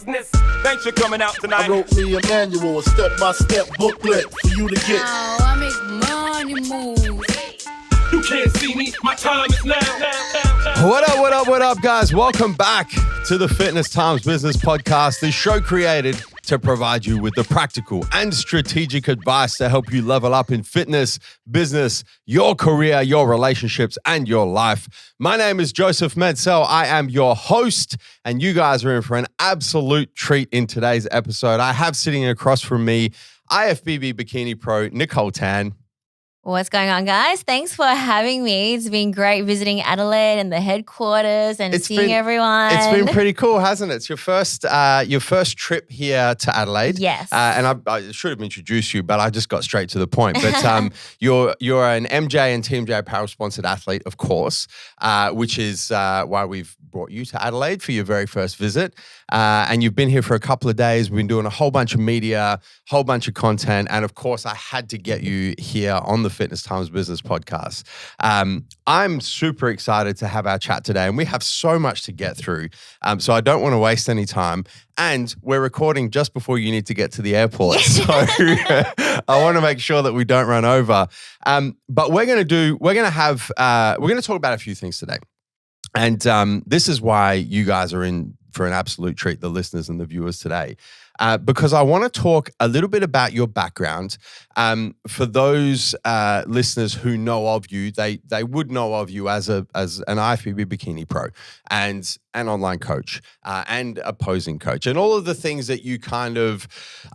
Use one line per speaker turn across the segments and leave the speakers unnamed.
business. Thanks for coming out tonight.
I wrote me a manual, a step-by-step booklet for you to get.
Oh, I make money move.
You can't see me, my time is now.
What up, guys? Welcome back to the Fitness Times Business Podcast, the show created to provide you with the practical and strategic advice to help you level up in fitness, business, your career, your relationships, and your life. My name is Joseph Mencel. I am your host, and you guys are in for an absolute treat in today's episode. I have sitting across from me IFBB Bikini Pro Nicole Tan.
What's going on, guys? Thanks for having me. It's been great visiting Adelaide and the headquarters and seeing everyone.
It's been pretty cool, hasn't it? It's your first trip here to Adelaide.
Yes.
And I should have introduced you, but I just got straight to the point. But you're an MJ and Team J apparel sponsored athlete, of course, which is why we've brought you to Adelaide for your very first visit. And you've been here for a couple of days. We've been doing a whole bunch of media, whole bunch of content. And of course, I had to get you here on the Fitness Times Business Podcast. I'm super excited to have our chat today, and we have so much to get through. So I don't want to waste any time. And we're recording just before you need to get to the airport. So I want to make sure that we don't run over. But we're going to talk about a few things today. And this is why you guys are in for an absolute treat, the listeners and the viewers today, because I want to talk a little bit about your background. For those listeners who know of you, they would know of you as an IFBB Bikini Pro and an online coach and a posing coach and all of the things that you kind of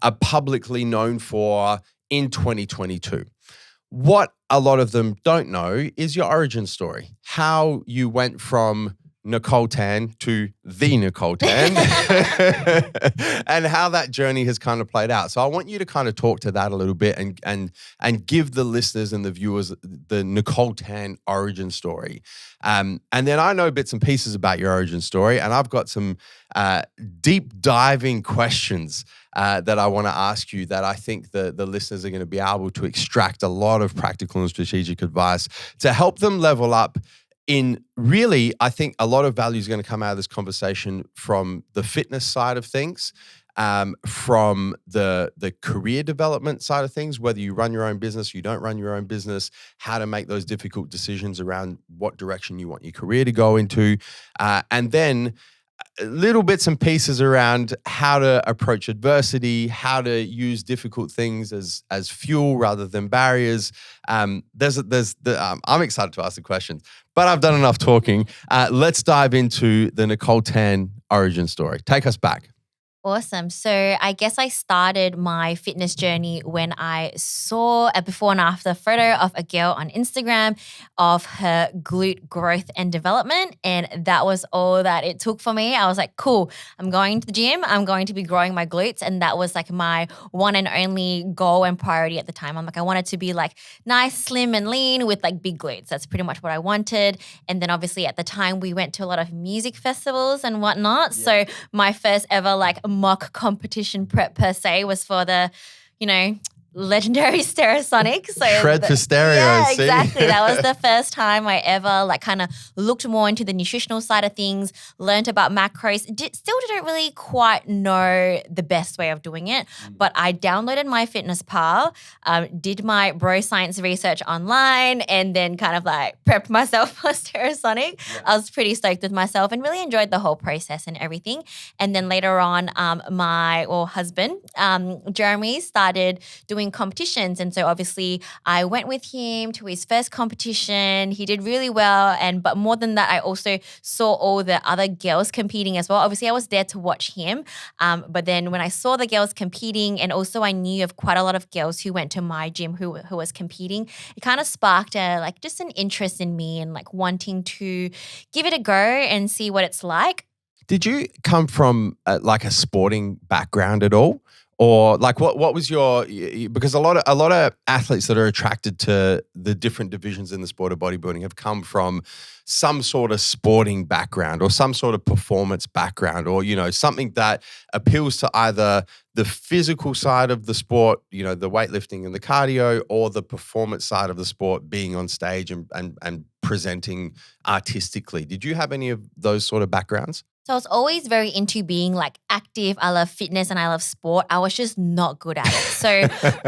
are publicly known for in 2022. What a lot of them don't know is your origin story, how you went from Nicole Tan to the Nicole Tan and how that journey has kind of played out. So I want you to kind of talk to that a little bit and give the listeners and the viewers the Nicole Tan origin story. And then I know bits and pieces about your origin story, and I've got some deep diving questions that I want to ask you that I think the listeners are going to be able to extract a lot of practical and strategic advice to help them level up. In really, I think a lot of value is going to come out of this conversation from the fitness side of things, from the career development side of things, whether you run your own business, you don't run your own business, how to make those difficult decisions around what direction you want your career to go into, and then little bits and pieces around how to approach adversity, how to use difficult things as fuel rather than barriers. I'm excited to ask the questions, but I've done enough talking. Let's dive into the Nicole Tan origin story. Take us back.
Awesome. So I guess I started my fitness journey when I saw a before and after photo of a girl on Instagram of her glute growth and development. And that was all that it took for me. I was like, cool, I'm going to the gym. I'm going to be growing my glutes. And that was like my one and only goal and priority at the time. I'm like, I wanted to be like nice, slim and lean with like big glutes. That's pretty much what I wanted. And then obviously at the time we went to a lot of music festivals and whatnot. Yeah. So my first ever like mock competition prep per se was for the, legendary Stereosonic. So
Shred for stereo.
Yeah, exactly. That was the first time I ever like kind of looked more into the nutritional side of things, learned about macros. Still didn't really quite know the best way of doing it, but I downloaded MyFitnessPal, did my bro science research online, and then kind of like prepped myself for Stereosonic. Yeah. I was pretty stoked with myself and really enjoyed the whole process and everything. And then later on, my husband, Jeremy, started doing competitions. And so obviously I went with him to his first competition. He did really well. But more than that, I also saw all the other girls competing as well. Obviously I was there to watch him. But then when I saw the girls competing, and also I knew of quite a lot of girls who went to my gym who was competing, it kind of sparked just an interest in me and like wanting to give it a go and see what it's like.
Did you come from like a sporting background at all? Or like what was your, because a lot of athletes that are attracted to the different divisions in the sport of bodybuilding have come from some sort of sporting background or some sort of performance background, or, something that appeals to either the physical side of the sport, the weightlifting and the cardio, or the performance side of the sport, being on stage and presenting artistically. Did you have any of those sort of backgrounds?
So I was always very into being like active, I love fitness, and I love sport. I was just not good at it. So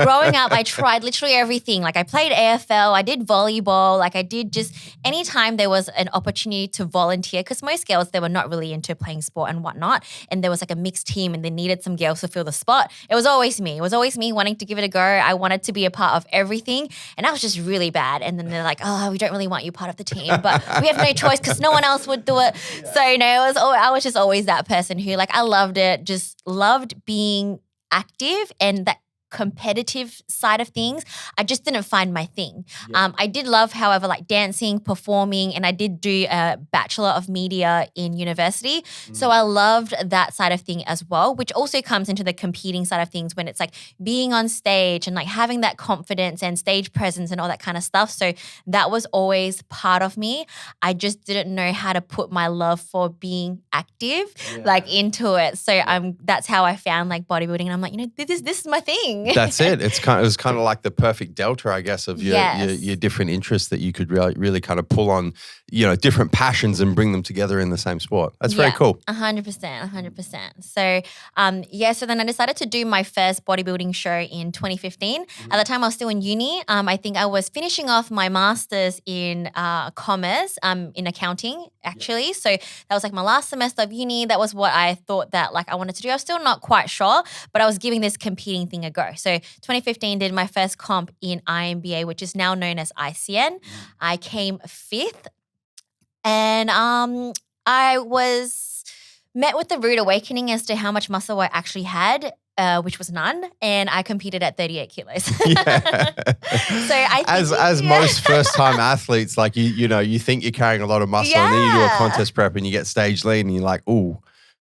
growing up, I tried literally everything. Like I played AFL, I did volleyball, like I did just anytime there was an opportunity to volunteer, because most girls, they were not really into playing sport and whatnot. And there was like a mixed team and they needed some girls to fill the spot. It was always me. It was always me wanting to give it a go. I wanted to be a part of everything. And I was just really bad. And then they're like, oh, we don't really want you part of the team, but we have no choice because no one else would do it. So I was just always that person who like I loved it, just loved being active and that competitive side of things. I just didn't find my thing. I did love, however, like dancing, performing, and I did do a Bachelor of Media in university. So I loved that side of thing as well, which also comes into the competing side of things when it's like being on stage and like having that confidence and stage presence and all that kind of stuff. So that was always part of me. I just didn't know how to put my love for being active like into it. So that's how I found like bodybuilding, and I'm like, this is my thing.
That's it. It was kind of like the perfect delta, I guess, of your different interests that you could really kind of pull on, different passions and bring them together in the same sport. That's very cool.
100%. So, so then I decided to do my first bodybuilding show in 2015. At the time, I was still in uni. I think I was finishing off my master's in commerce, in accounting, actually. So that was like my last semester of uni. That was what I thought that like I wanted to do. I was still not quite sure, but I was giving this competing thing a go. So 2015 did my first comp in IMBA, which is now known as ICN. I came 5th, and I was met with the rude awakening as to how much muscle I actually had, which was none, and I competed at 38 kilos. So I think
most first-time athletes, like you think you're carrying a lot of muscle, and then you do a contest prep and you get stage lean, and you're like, ooh.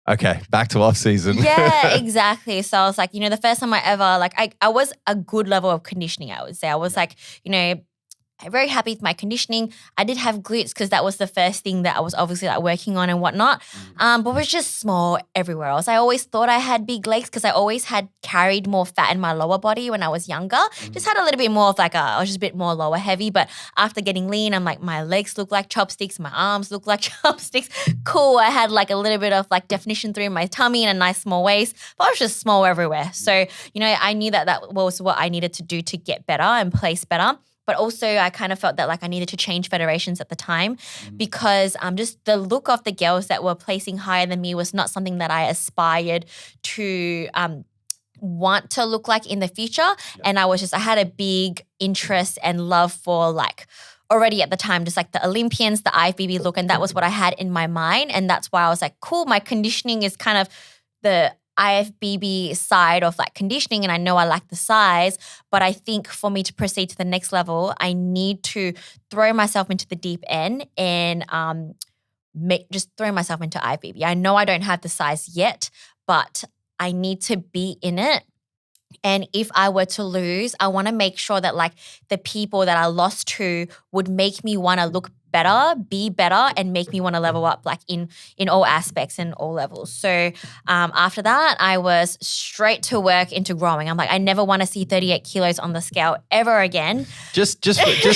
Okay, back to off season.
Yeah, exactly. So I was like, the first time I ever, like I was a good level of conditioning, I would say. I was like, very happy with my conditioning. I did have glutes because that was the first thing that I was obviously like working on and whatnot. But it was just small everywhere else. I always thought I had big legs because I always had carried more fat in my lower body when I was younger. Just had a little bit more of like I was just a bit more lower heavy. But after getting lean, I'm like, my legs look like chopsticks. My arms look like chopsticks. Cool. I had like a little bit of like definition through my tummy and a nice small waist. But I was just small everywhere. So, I knew that was what I needed to do to get better and place better. But also I kind of felt that like I needed to change federations at the time because just the look of the girls that were placing higher than me was not something that I aspired to want to look like in the future. And I had a big interest and love for like already at the time, just like the Olympians, the IFBB look, and that was what I had in my mind. And that's why I was like, cool, my conditioning is kind of the IFBB side of like conditioning, and I know I like the size, but I think for me to proceed to the next level, I need to throw myself into the deep end and just throw myself into IFBB. I know I don't have the size yet, but I need to be in it. And if I were to lose, I want to make sure that like the people that I lost to would make me want to look better, be better, and make me want to level up like in all aspects and all levels. So after that, I was straight to work into growing. I'm like, I never want to see 38 kilos on the scale ever again.
Just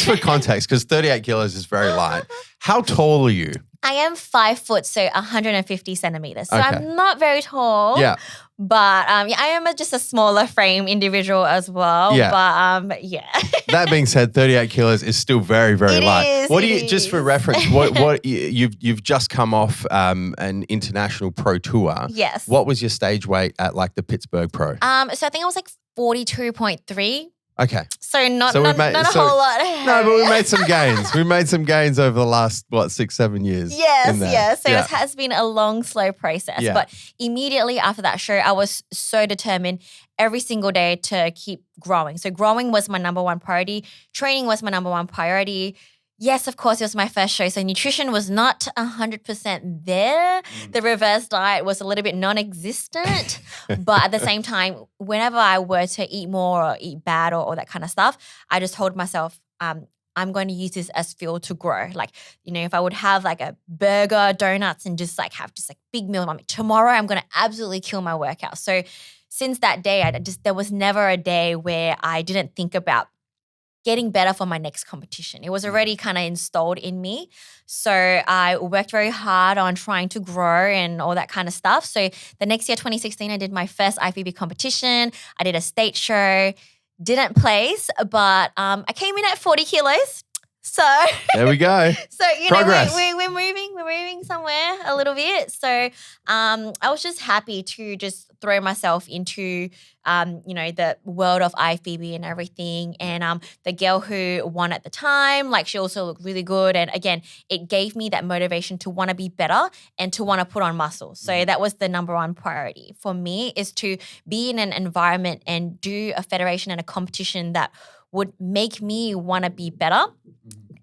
for context, because 38 kilos is very light. How tall are you?
I am 5 foot, so 150 centimeters. So
Okay.
I'm not very tall.
Yeah.
But I am just a smaller frame individual as well.
Yeah.
But
That being said, 38 kilos is still very, very
It
light.
is,
What do
it
you, just for
is.
reference, what you've just come off an international pro tour.
Yes.
What was your stage weight at like the Pittsburgh Pro?
So I think I was like 42.3.
Okay.
So not
So
not,
we've made-
not a
so-
whole lot.
No, but we made some gains. We made some gains over the last, 6-7 years.
Yes,
in there.
yes. So
Yeah.
it has been a long, slow process.
Yeah.
But immediately after that show, I was so determined every single day to keep growing. So growing was my number one priority. Training was my number one priority. Yes, of course, it was my first show. So nutrition was not 100% there. The reverse diet was a little bit non-existent. But at the same time, whenever I were to eat more or eat bad or that kind of stuff, I just told myself, I'm going to use this as fuel to grow. Like, if I would have like a burger, donuts, and just like have just like big meal, I'm like, tomorrow I'm going to absolutely kill my workout. So since that day, there was never a day where I didn't think about getting better for my next competition. It was already kind of installed in me. So I worked very hard on trying to grow and all that kind of stuff. So the next year, 2016, I did my first IFBB competition. I did a state show, didn't place, but I came in at 40 kilos. So
there we go.
So
Progress.
we're moving somewhere a little bit. So I was just happy to just throw myself into the world of IFBB and everything. And the girl who won at the time, like she also looked really good. And again, it gave me that motivation to want to be better and to want to put on muscle. So that was the number one priority for me, is to be in an environment and do a federation and a competition that would make me want to be better,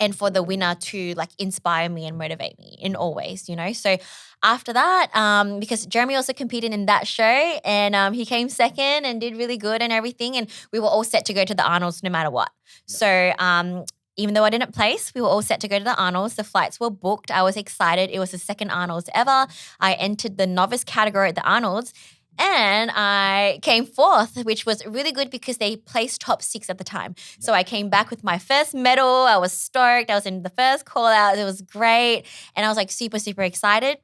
and for the winner to like inspire me and motivate me in all ways, So after that, because Jeremy also competed in that show, and he came second and did really good and everything, and we were all set to go to the Arnolds no matter what. So even though I didn't place, we were all set to go to the Arnolds. The flights were booked. I was excited. It was the second Arnolds ever. I entered the novice category at the Arnolds. And I came fourth, which was really good because they placed top 6 at the time. So I came back with my first medal. I was stoked. I was in the first call out. It was great. And I was like super, super excited.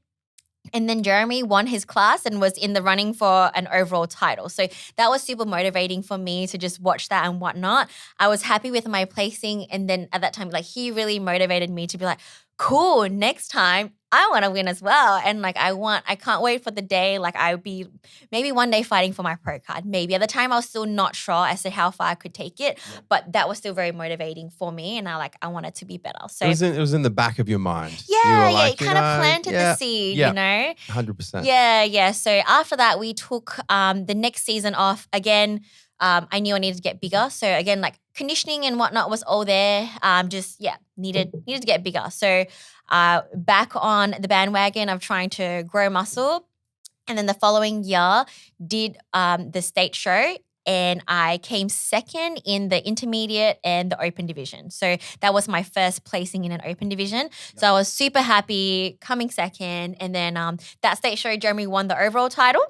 And then Jeremy won his class and was in the running for an overall title. So that was super motivating for me to just watch that and whatnot. I was happy with my placing. And then at that time, like he really motivated me to be like, cool, next time I want to win as well. And like I can't wait for the day, like I'll be maybe one day fighting for my pro card. Maybe at the time I was still not sure as to how far I could take it, but that was still very motivating for me. And I wanted to be better. So
it was in the back of your mind.
Yeah, it kind of planted the seed,
100%.
Yeah. So after that, we took the next season off again. I knew I needed to get bigger. So again, like conditioning and whatnot was all there. Needed to get bigger. So back on the bandwagon of trying to grow muscle. And then the following year did the state show, and I came second in the intermediate and the open division. So that was my first placing in an open division. So I was super happy coming second. And then that state show, Jeremy won the overall title.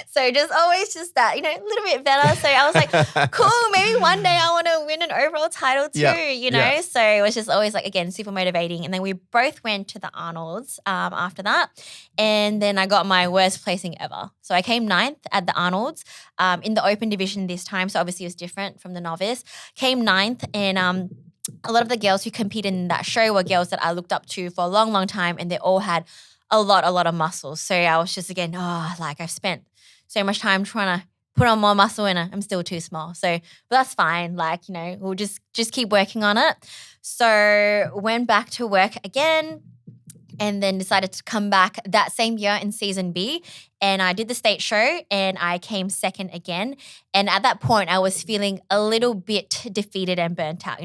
So just always just that, a little bit better. So I was like, cool, maybe one day I want to win an overall title too,
Yeah.
So it was just always like, again, super motivating. And then we both went to the Arnolds after that. And then I got my worst placing ever. So I came 9th at the Arnolds in the open division this time. So obviously it was different from the novice. Came 9th, and a lot of the girls who competed in that show were girls that I looked up to for a long, long time, and they all had a lot of muscles. So I was just again, I've spent so much time trying to put on more muscle and I'm still too small. So, but that's fine. We'll just keep working on it. So went back to work again, and then decided to come back that same year in season B. And I did the state show and I came second again. And at that point, I was feeling a little bit defeated and burnt out.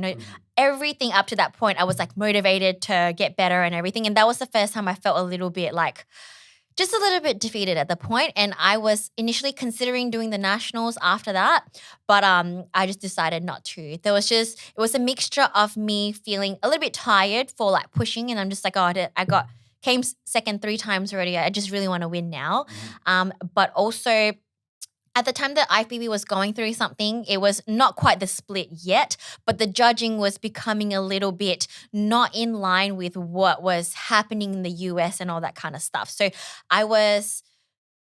Everything up to that point, I was like motivated to get better and everything. And that was the first time I felt a little bit just a little bit defeated at the point. And I was initially considering doing the nationals after that, but I just decided not to. It was a mixture of me feeling a little bit tired for pushing, and I'm just like, came second 3 times already. I just really want to win now. But also at the time that IFBB was going through something, it was not quite the split yet, but the judging was becoming a little bit not in line with what was happening in the US and all that kind of stuff. So I was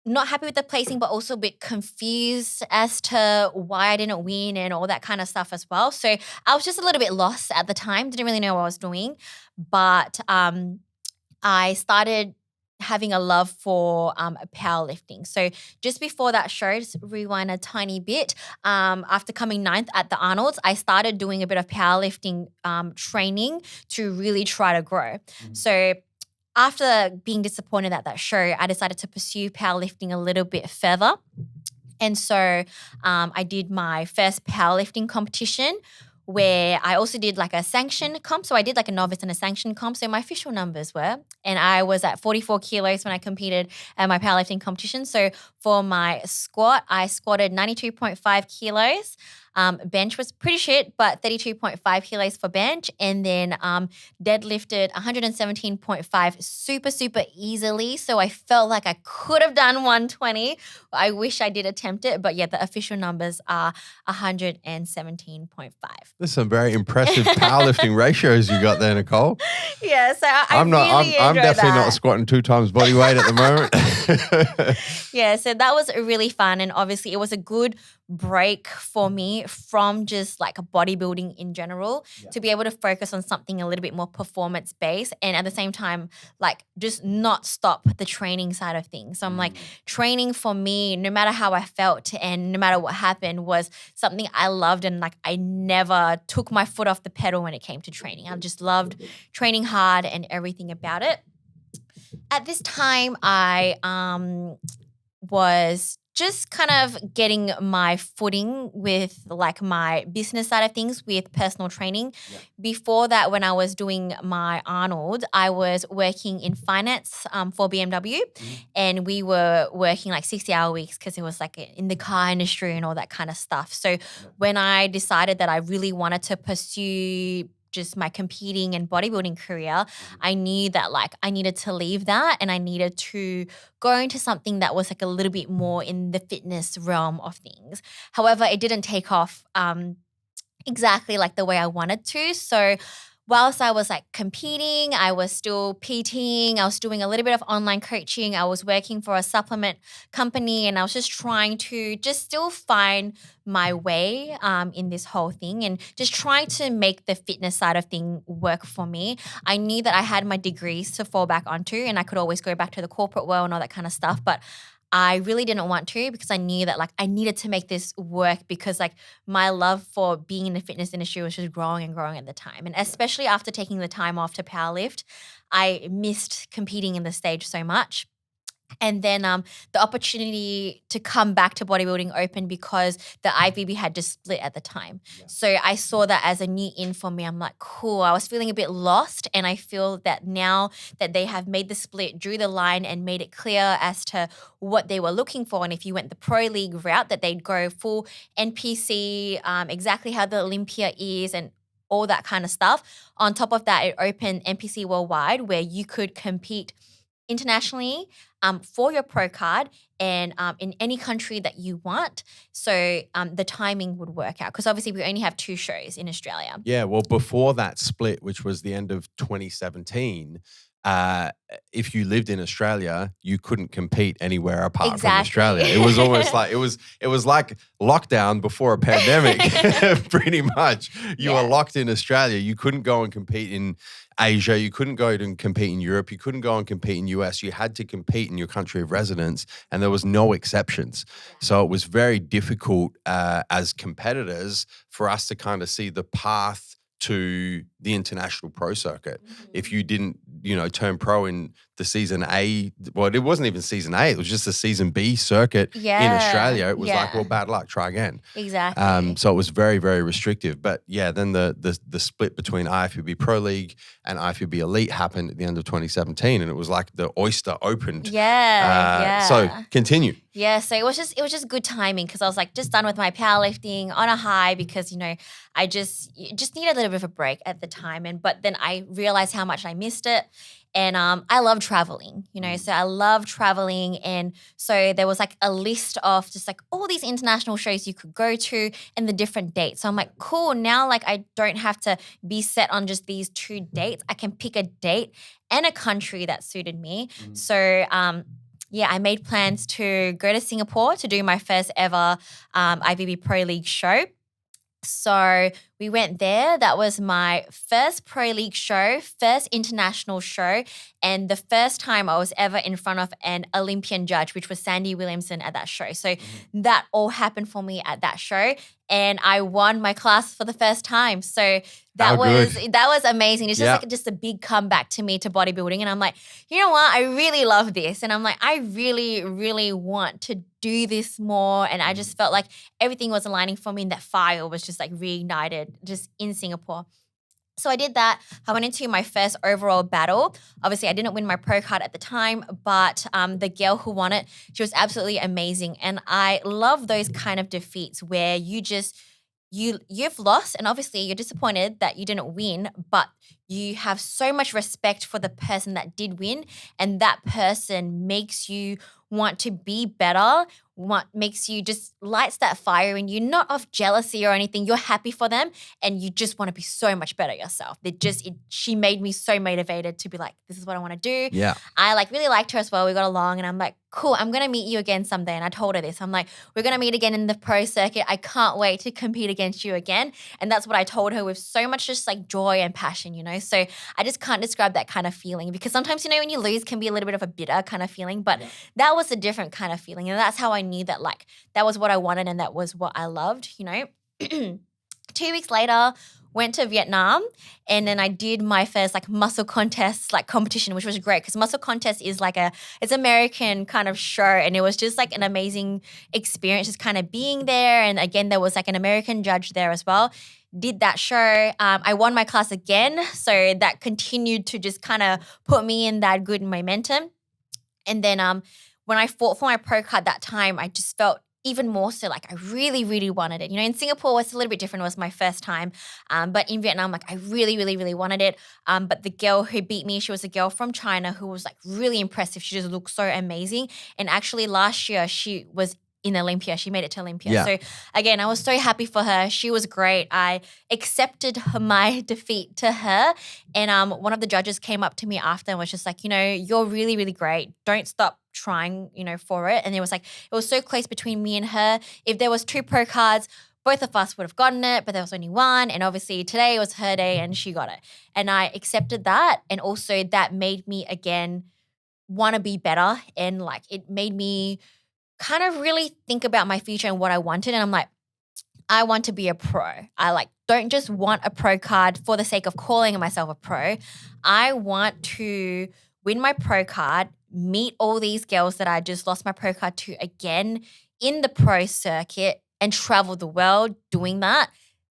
not happy with the placing, but also a bit confused as to why I didn't win and all that kind of stuff as well. So I was just a little bit lost at the time, didn't really know what I was doing. But I started having a love for powerlifting. So just before that show, just rewind a tiny bit, after coming 9th at the Arnolds, I started doing a bit of powerlifting training to really try to grow. So after being disappointed at that show, I decided to pursue powerlifting a little bit further. And so I did my first powerlifting competition, where I also did like a sanctioned comp. So I did like a novice and a sanctioned comp. So my official numbers were, and I was at 44 kilos when I competed at my powerlifting competition. So for my squat, I squatted 92.5 kilos. Bench was pretty shit, but 32.5 kilos for bench. And then deadlifted 117.5 super, super easily. So I felt like I could have done 120. I wish I did attempt it. But yeah, the official numbers are 117.5.
There's some very impressive powerlifting ratios you got there, Nicole.
Yeah, so
I'm definitely not squatting 2 times body weight at the moment.
Yeah, so that was really fun. And obviously it was a good break for me from just like bodybuilding in general to be able to focus on something a little bit more performance based and at the same time like just not stop the training side of things. So I'm like training for me, no matter how I felt and no matter what happened, was something I loved, and like I never took my foot off the pedal when it came to training. I just loved training hard and everything about it. At this time, I was just kind of getting my footing with like my business side of things with personal training. Yeah. Before that, when I was doing my Arnold, I was working in finance for BMW, and we were working like 60-hour weeks because it was like in the car industry and all that kind of stuff. So when I decided that I really wanted to pursue just my competing and bodybuilding career, I knew that like I needed to leave that and I needed to go into something that was like a little bit more in the fitness realm of things. However, it didn't take off exactly like the way I wanted to. So whilst I was like competing, I was still PTing, I was doing a little bit of online coaching, I was working for a supplement company, and I was just trying to just still find my way in this whole thing and just trying to make the fitness side of thing work for me. I knew that I had my degrees to fall back onto and I could always go back to the corporate world and all that kind of stuff, but I really didn't want to because I knew that like I needed to make this work because like my love for being in the fitness industry was just growing and growing at the time. And especially after taking the time off to powerlift, I missed competing in the stage so much. And then the opportunity to come back to bodybuilding opened because the IFBB had just split at the time. Yeah. So I saw that as a new in for me. I'm like, cool. I was feeling a bit lost, and I feel that now that they have made the split, drew the line and made it clear as to what they were looking for. And if you went the Pro League route, that they'd go full NPC, exactly how the Olympia is and all that kind of stuff. On top of that, it opened NPC Worldwide where you could compete internationally for your pro card and in any country that you want. So the timing would work out because obviously we only have 2 shows in Australia.
Yeah, well, before that split, which was the end of 2017, if you lived in Australia, you couldn't compete anywhere apart from Australia. It was almost like it was like lockdown before a pandemic. Pretty much, you were locked in Australia. You couldn't go and compete in Asia. You couldn't go and compete in Europe. You couldn't go and compete in US. You had to compete in your country of residence, and there was no exceptions. So it was very difficult as competitors for us to kind of see the path to the international pro circuit. If you didn't, turn pro in the season A, well, it wasn't even season A, it was just the season B circuit in Australia. It was like, well, bad luck, try again.
Exactly.
So it was very, very restrictive. But yeah, then the split between IFBB Pro League and IFBB Elite happened at the end of 2017, and it was like the oyster opened. So continue.
Yeah, so it was just good timing because I was like just done with my powerlifting on a high because I just needed a little bit of a break at the time, but then I realized how much I missed it. And I love traveling, so I love traveling. And so there was like a list of just like all these international shows you could go to and the different dates. So I'm like, cool, now like I don't have to be set on just these 2 dates. I can pick a date and a country that suited me. So I made plans to go to Singapore to do my first ever IFBB Pro League show. So we went there. That was my first Pro League show, first international show. And the first time I was ever in front of an Olympian judge, which was Sandy Williamson at that show. So that all happened for me at that show. And I won my class for the first time. So that was amazing. It's just like just a big comeback to me to bodybuilding. And I'm like, you know what? I really love this. And I'm like, I really, really want to do this more. And I just felt like everything was aligning for me, and that fire was just like reignited just in Singapore. So I did that. I went into my first overall battle. Obviously, I didn't win my pro card at the time, but the girl who won it, she was absolutely amazing. And I love those kind of defeats where you've lost, and obviously you're disappointed that you didn't win, but you have so much respect for the person that did win, and that person makes you want to be better, makes you just lights that fire in you, not of jealousy or anything. You're happy for them and you just want to be so much better yourself. She made me so motivated to be like, this is what I want to do.
Yeah.
I like really liked her as well. We got along and I'm like, cool, I'm going to meet you again someday. And I told her this. I'm like, we're going to meet again in the pro circuit. I can't wait to compete against you again. And that's what I told her with so much just like joy and passion, you know? So I just can't describe that kind of feeling because sometimes, you know, when you lose can be a little bit of a bitter kind of feeling, but that was a different kind of feeling. And that's how I knew that like that was what I wanted and that was what I loved, you know? 2 weeks later, went to Vietnam and then I did my first like muscle contest like competition, which was great because muscle contest is like it's American kind of show and it was just like an amazing experience just kind of being there. And again, there was like an American judge there as well. Did that show. I won my class again. So that continued to just kind of put me in that good momentum. And then when I fought for my pro card that time, I just felt even more so like I really, really wanted it. You know, in Singapore, it was a little bit different. It was my first time. But in Vietnam, like I really, really, really wanted it. But the girl who beat me, she was a girl from China who was like really impressive. She just looked so amazing. And actually last year, she was in Olympia. She made it to Olympia.
Yeah.
So again, I was so happy for her. She was great. I accepted my defeat to her. And one of the judges came up to me after and was just like, you know, you're really, really great. Don't stop trying, you know, for it. And it was like, it was so close between me and her. If there was 2 pro cards, both of us would have gotten it, but there was only one. And obviously today was her day and she got it. And I accepted that. And also that made me again want to be better. And like it made me kind of really think about my future and what I wanted. And I'm like, I want to be a pro. I like don't just want a pro card for the sake of calling myself a pro. I want to win my pro card, meet all these girls that I just lost my pro card to again in the pro circuit and travel the world doing that.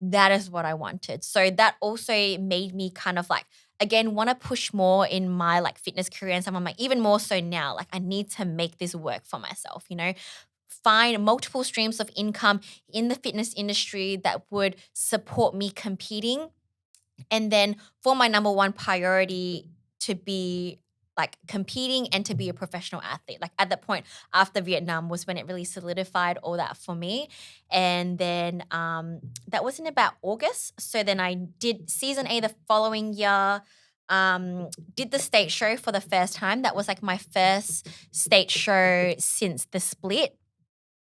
That is what I wanted. So that also made me kind of like, again, want to push more in my like fitness career and stuff. I'm like, even more so now, like I need to make this work for myself, you know, find multiple streams of income in the fitness industry that would support me competing. And then for my number one priority to be like competing and to be a professional athlete. Like at that point after Vietnam was when it really solidified all that for me. And then that was in about August. So then I did season A the following year, did the state show for the first time. That was like my first state show since the split.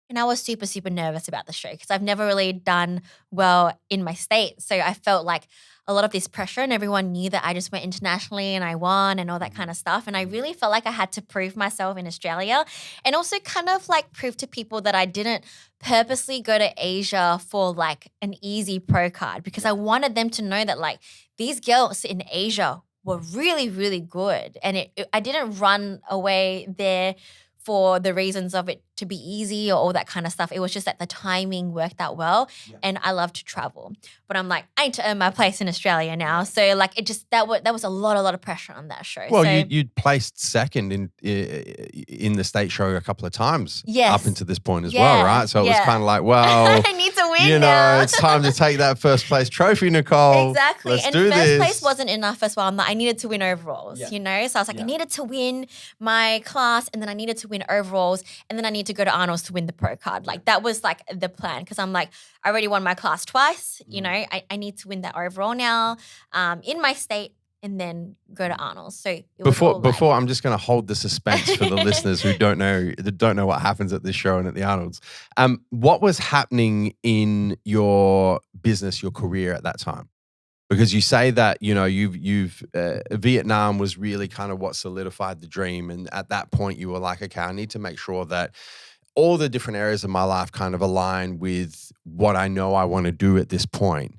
And I was super, super nervous about the show because I've never really done well in my state. So I felt like a lot of this pressure and everyone knew that I just went internationally and I won and all that kind of stuff. And I really felt like I had to prove myself in Australia and also kind of like prove to people that I didn't purposely go to Asia for like an easy pro card because I wanted them to know that like these girls in Asia were really, really good. And I didn't run away there for the reasons of it to be easy or all that kind of stuff. It was just that the timing worked out well and I love to travel. But I'm like, I need to earn my place in Australia now. So like it just, that was a lot of pressure on that show.
Well,
so,
you'd placed second in the state show a couple of times up until this point as well, right? So it was kind of like, well,
I need to win
you know,
now.
it's time to take that first place trophy, Nicole.
Exactly.
Let's
and
do
first
this.
place wasn't enough as well. I'm like, I needed to win overalls, you know? So I was like, I needed to win my class and then I needed to win overalls and then I need to go to Arnold's to win the pro card. Like that was like the plan because I'm like, I already won my class twice, you know, I need to win that overall now in my state and then go to Arnold's. So it was
before I'm just going to hold the suspense for the listeners who don't know what happens at this show and at the Arnold's. What was happening in your business, your career at that time? because you say that, you know, Vietnam was really kind of what solidified the dream. And at that point you were like, okay, I need to make sure that all the different areas of my life kind of align with what I know I want to do at this point.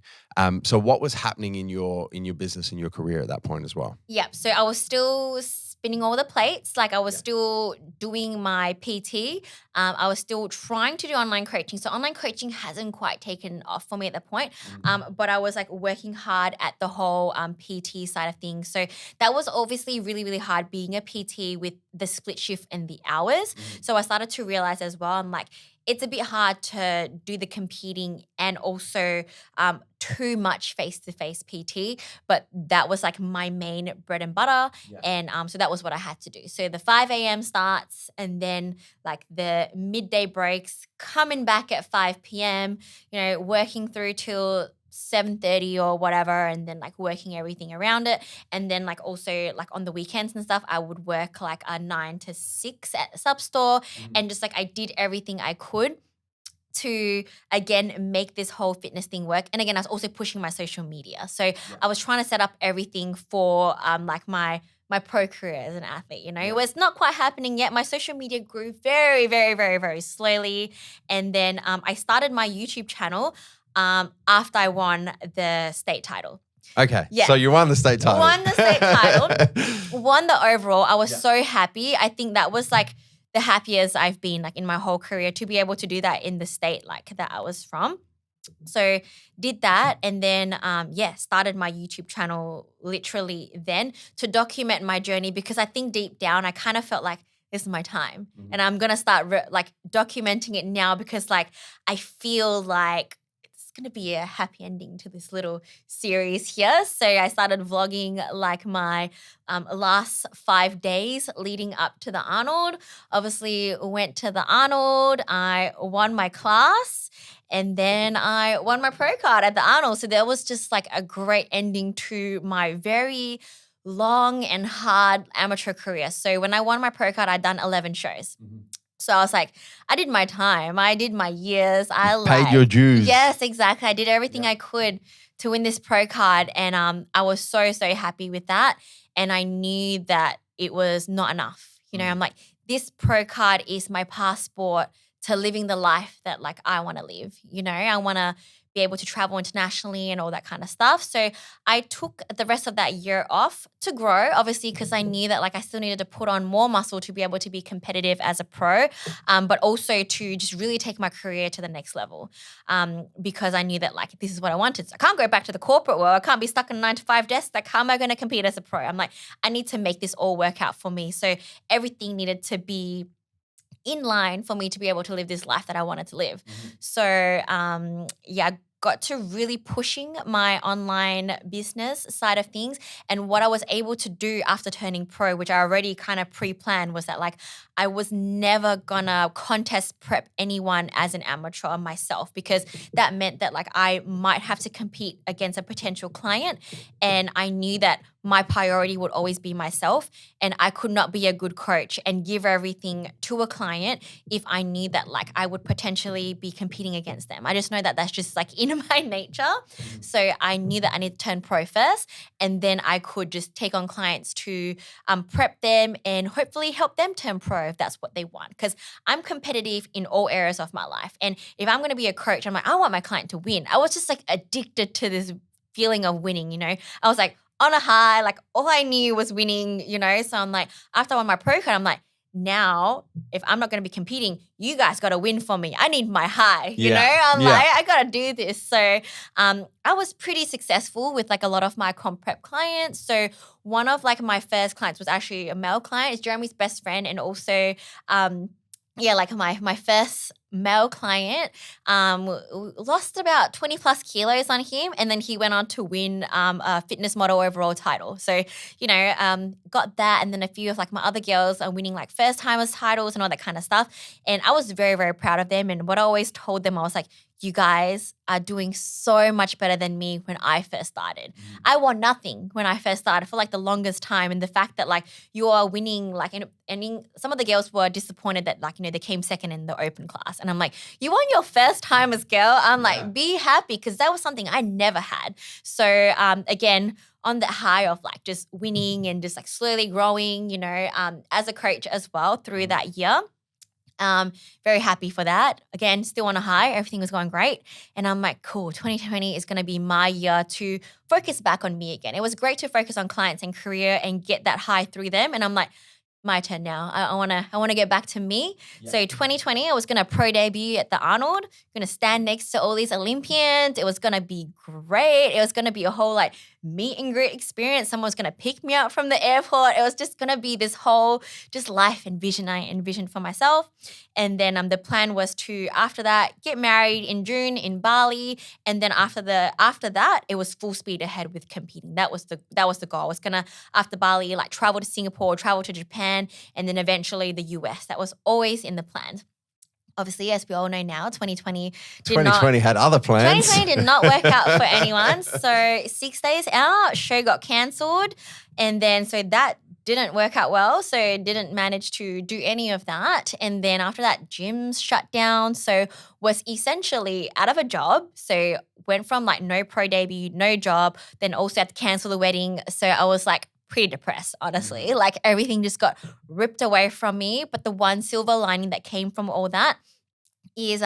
So what was happening in your business and your career at that point as well?
Yep. So I was still spinning all the plates. Like I was still doing my PT. I was still trying to do online coaching. So online coaching hasn't quite taken off for me at that point. But I was like working hard at the whole PT side of things. So that was obviously really, really hard being a PT with the split shift and the hours. So I started to realize as well, I'm like, it's a bit hard to do the competing and also too much face-to-face PT, but that was like my main bread and butter. Yeah. And so that was what I had to do. So the 5 a.m. starts and then like the midday breaks, coming back at 5 p.m., you know, working through till 7:30 or whatever, and then like working everything around it. And then like also like on the weekends and stuff, I would work like a 9 to 6 at a sub store, and just like I did everything I could to again make this whole fitness thing work. And again, I was also pushing my social media. So I was trying to set up everything for like my pro career as an athlete, you know. It was not quite happening yet. My social media grew very, very, very, very slowly. And then I started my YouTube channel after I won the state title.
Okay.
Yeah.
So you won the state title.
Won the state title. Won the overall. I was so happy. I think that was like the happiest I've been like in my whole career to be able to do that in the state like that I was from. So did that and then started my YouTube channel literally then to document my journey, because I think deep down I kind of felt like this is my time and I'm going to start like documenting it now, because like I feel like going to be a happy ending to this little series here. So I started vlogging like my last 5 days leading up to the Arnold. Obviously went to the Arnold. I won my class and then I won my pro card at the Arnold. So that was just like a great ending to my very long and hard amateur career. So when I won my pro card, I'd done 11 shows. So I was like, I did my time. I did my years. I
paid your dues.
Yes, exactly. I did everything I could to win this pro card. And I was so, so happy with that. And I knew that it was not enough. You know, I'm like, this pro card is my passport to living the life that like I want to live. You know, I want to be able to travel internationally and all that kind of stuff. So I took the rest of that year off to grow, obviously, because I knew that like I still needed to put on more muscle to be able to be competitive as a pro, but also to just really take my career to the next level, because I knew that like this is what I wanted. So I can't go back to the corporate world. I can't be stuck in a 9-to-5 desk. Like how am I going to compete as a pro? I'm like, I need to make this all work out for me. So everything needed to be in line for me to be able to live this life that I wanted to live. So got to really pushing my online business side of things. And what I was able to do after turning pro, which I already kind of pre-planned, was that like I was never gonna contest prep anyone as an amateur myself, because that meant that like I might have to compete against a potential client. And I knew that my priority would always be myself, and I could not be a good coach and give everything to a client if I knew that like I would potentially be competing against them. I just know that that's just like in my nature. So I knew that I need to turn pro first, and then I could just take on clients to prep them and hopefully help them turn pro if that's what they want. Because I'm competitive in all areas of my life. And if I'm going to be a coach, I'm like, I want my client to win. I was just like addicted to this feeling of winning, you know. I was like on a high, like all I knew was winning, you know. So I'm like, after I won my pro card, I'm like, now if I'm not going to be competing, you guys got to win for me. I need my high, you know. I'm like, I got to do this. So I was pretty successful with like a lot of my comp prep clients. So one of like my first clients was actually a male client. It's Jeremy's best friend, and also like my first male client lost about 20 plus kilos on him, and then he went on to win a fitness model overall title. So, you know, got that, and then a few of like my other girls are winning like first timers titles and all that kind of stuff. And I was very, very proud of them. And what I always told them, I was like, you guys are doing so much better than me when I first started. I won nothing when I first started for like the longest time. And the fact that like you are winning, like, and some of the girls were disappointed that like, they came second in the open class. And I'm like, you won your first time as girl. I'm like, be happy, because that was something I never had. So again, on the high of like just winning and just like slowly growing, as a coach as well through that year. Very happy for that. Again, still on a high. Everything was going great. And I'm like, cool, 2020 is going to be my year to focus back on me again. It was great to focus on clients and career and get that high through them. And I'm like, my turn now. I want to get back to me. Yeah. So 2020, I was going to pro debut at the Arnold, going to stand next to all these Olympians. It was going to be great. It was going to be a whole like meet and greet experience. Someone was going to pick me up from the airport. It was just going to be this whole just life and vision I envisioned for myself. And then the plan was to, after that, get married in June in Bali. And then after that, it was full speed ahead with competing. That was the goal. I was going to, after Bali, like travel to Singapore, travel to Japan, and then eventually the US. That was always in the plans. Obviously, as we all know now, 2020
had other plans.
2020 did not work out for anyone. So 6 days out, show got cancelled. And then so that didn't work out well. So didn't manage to do any of that. And then after that, gyms shut down. So was essentially out of a job. So went from like no pro debut, no job, then also had to cancel the wedding. So I was like, pretty depressed, honestly. Like everything just got ripped away from me. But the one silver lining that came from all that is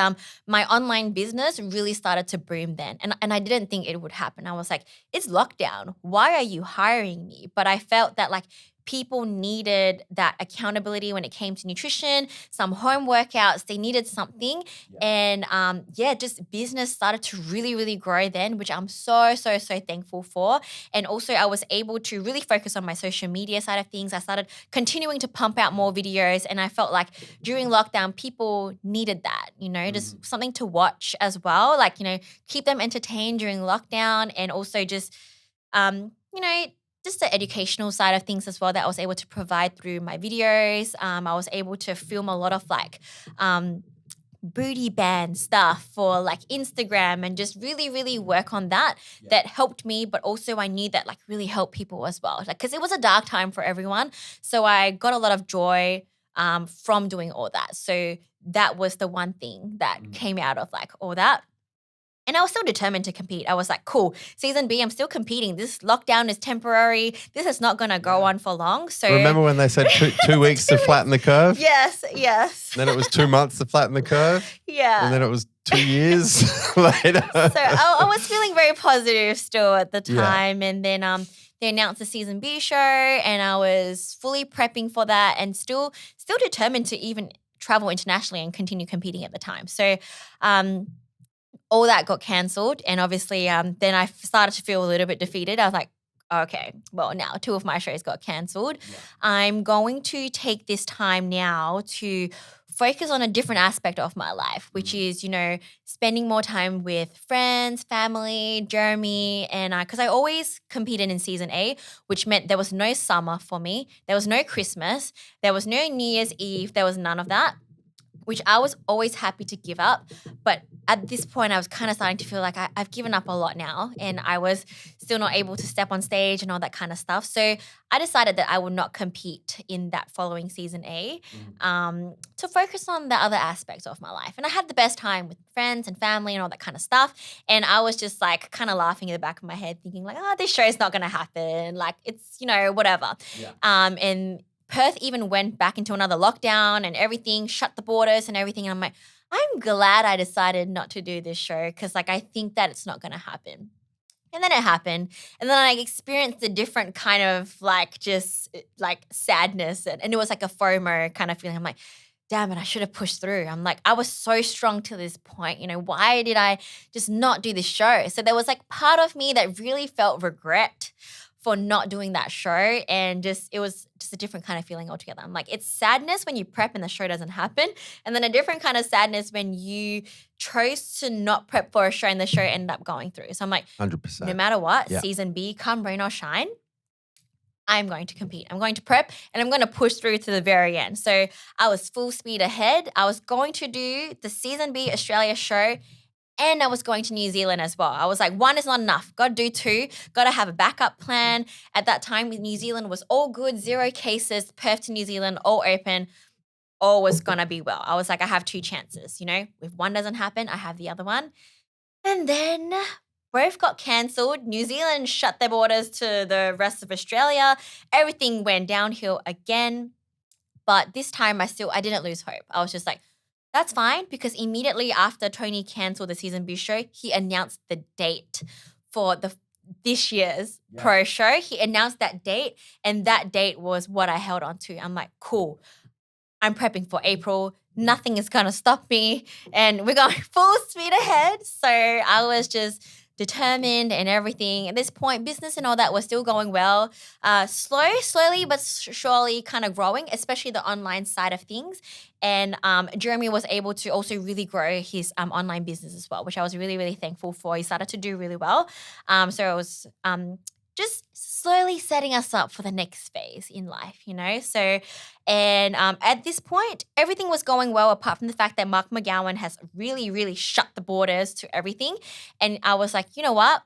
my online business really started to boom then. And I didn't think it would happen. I was like, it's lockdown. Why are you hiring me? But I felt that like people needed that accountability when it came to nutrition, some home workouts, they needed something. Yeah. And just business started to really, really grow then, which I'm so thankful for. And also I was able to really focus on my social media side of things. I started continuing to pump out more videos, and I felt like during lockdown, people needed that, just something to watch as well. Like, keep them entertained during lockdown, and also just, just the educational side of things as well that I was able to provide through my videos. I was able to film a lot of like booty band stuff for like Instagram, and just really, really work on that. Yeah. That helped me, but also I knew that like really helped people as well. Like, because it was a dark time for everyone. So I got a lot of joy from doing all that. So that was the one thing that came out of like all that. And I was still determined to compete. I was like, cool, season B, I'm still competing. This lockdown is temporary. This is not going to go on for long. So
remember when they said two weeks to flatten the curve?
Yes.
Then it was 2 months to flatten the curve?
Yeah.
And then it was 2 years later.
So I was feeling very positive still at the time. Yeah. And then they announced the season B show, and I was fully prepping for that, and still determined to even travel internationally and continue competing at the time. So all that got cancelled, and obviously then I started to feel a little bit defeated. I was like, okay, well, now 2 of my shows got cancelled. Yeah. I'm going to take this time now to focus on a different aspect of my life, which is, spending more time with friends, family, Jeremy, and because I always competed in season A, which meant there was no summer for me. There was no Christmas. There was no New Year's Eve. There was none of that, which I was always happy to give up. But at this point, I was kind of starting to feel like I've given up a lot now, and I was still not able to step on stage and all that kind of stuff. So I decided that I would not compete in that following season A to focus on the other aspects of my life. And I had the best time with friends and family and all that kind of stuff. And I was just like kind of laughing in the back of my head, thinking like, this show is not going to happen. Like it's, whatever. Yeah. And Perth even went back into another lockdown and everything, shut the borders and everything. And I'm like, I'm glad I decided not to do this show, because like I think that it's not going to happen. And then it happened. And then I experienced a different kind of like just like sadness. And it was like a FOMO kind of feeling. I'm like, damn it, I should have pushed through. I'm like, I was so strong to this point. Why did I just not do this show? So there was like part of me that really felt regret for not doing that show, and it was just a different kind of feeling altogether. I'm like, it's sadness when you prep and the show doesn't happen, and then a different kind of sadness when you chose to not prep for a show and the show ended up going through. So I'm like,
100%.
No matter what, season B, come rain or shine, I'm going to compete. I'm going to prep, and I'm going to push through to the very end. So I was full speed ahead. I was going to do the season B Australia show And I was going to New Zealand as well. I was like, one is not enough. Got to do two. Got to have a backup plan. At that time, New Zealand was all good, 0 cases, Perth to New Zealand, all open. All was going to be well. I was like, I have 2 chances. If one doesn't happen, I have the other one. And then both got cancelled. New Zealand shut their borders to the rest of Australia. Everything went downhill again. But this time I didn't lose hope. I was just like, that's fine, because immediately after Tony cancelled the Season B show, he announced the date for this year's pro show. He announced that date, and that date was what I held on to. I'm like, cool. I'm prepping for April. Nothing is going to stop me, and we're going full speed ahead. So I was just determined and everything. At this point, business and all that was still going well. Slowly but surely kind of growing, especially the online side of things. And Jeremy was able to also really grow his online business as well, which I was really, really thankful for. He started to do really well. So it was just slowly setting us up for the next phase in life, So, and at this point, everything was going well, apart from the fact that Mark McGowan has really, really shut the borders to everything. And I was like, you know what?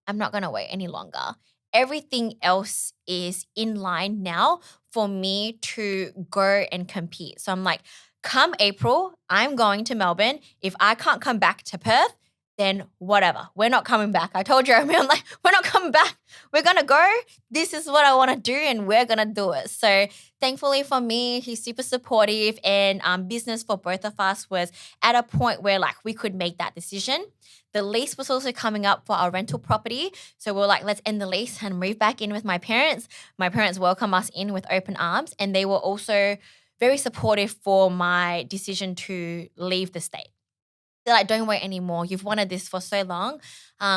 I'm not going to wait any longer. Everything else is in line now for me to go and compete. So I'm like, come April, I'm going to Melbourne. If I can't come back to Perth, then whatever. We're not coming back. I told Jeremy, I'm like, we're not coming back. We're going to go. This is what I want to do, and we're going to do it. So thankfully for me, he's super supportive, and business for both of us was at a point where we could make that decision. The lease was also coming up for our rental property. So we're like, let's end the lease and move back in with my parents. My parents welcome us in with open arms, and they were also very supportive for my decision to leave the state. They're like, don't wait anymore. You've wanted this for so long.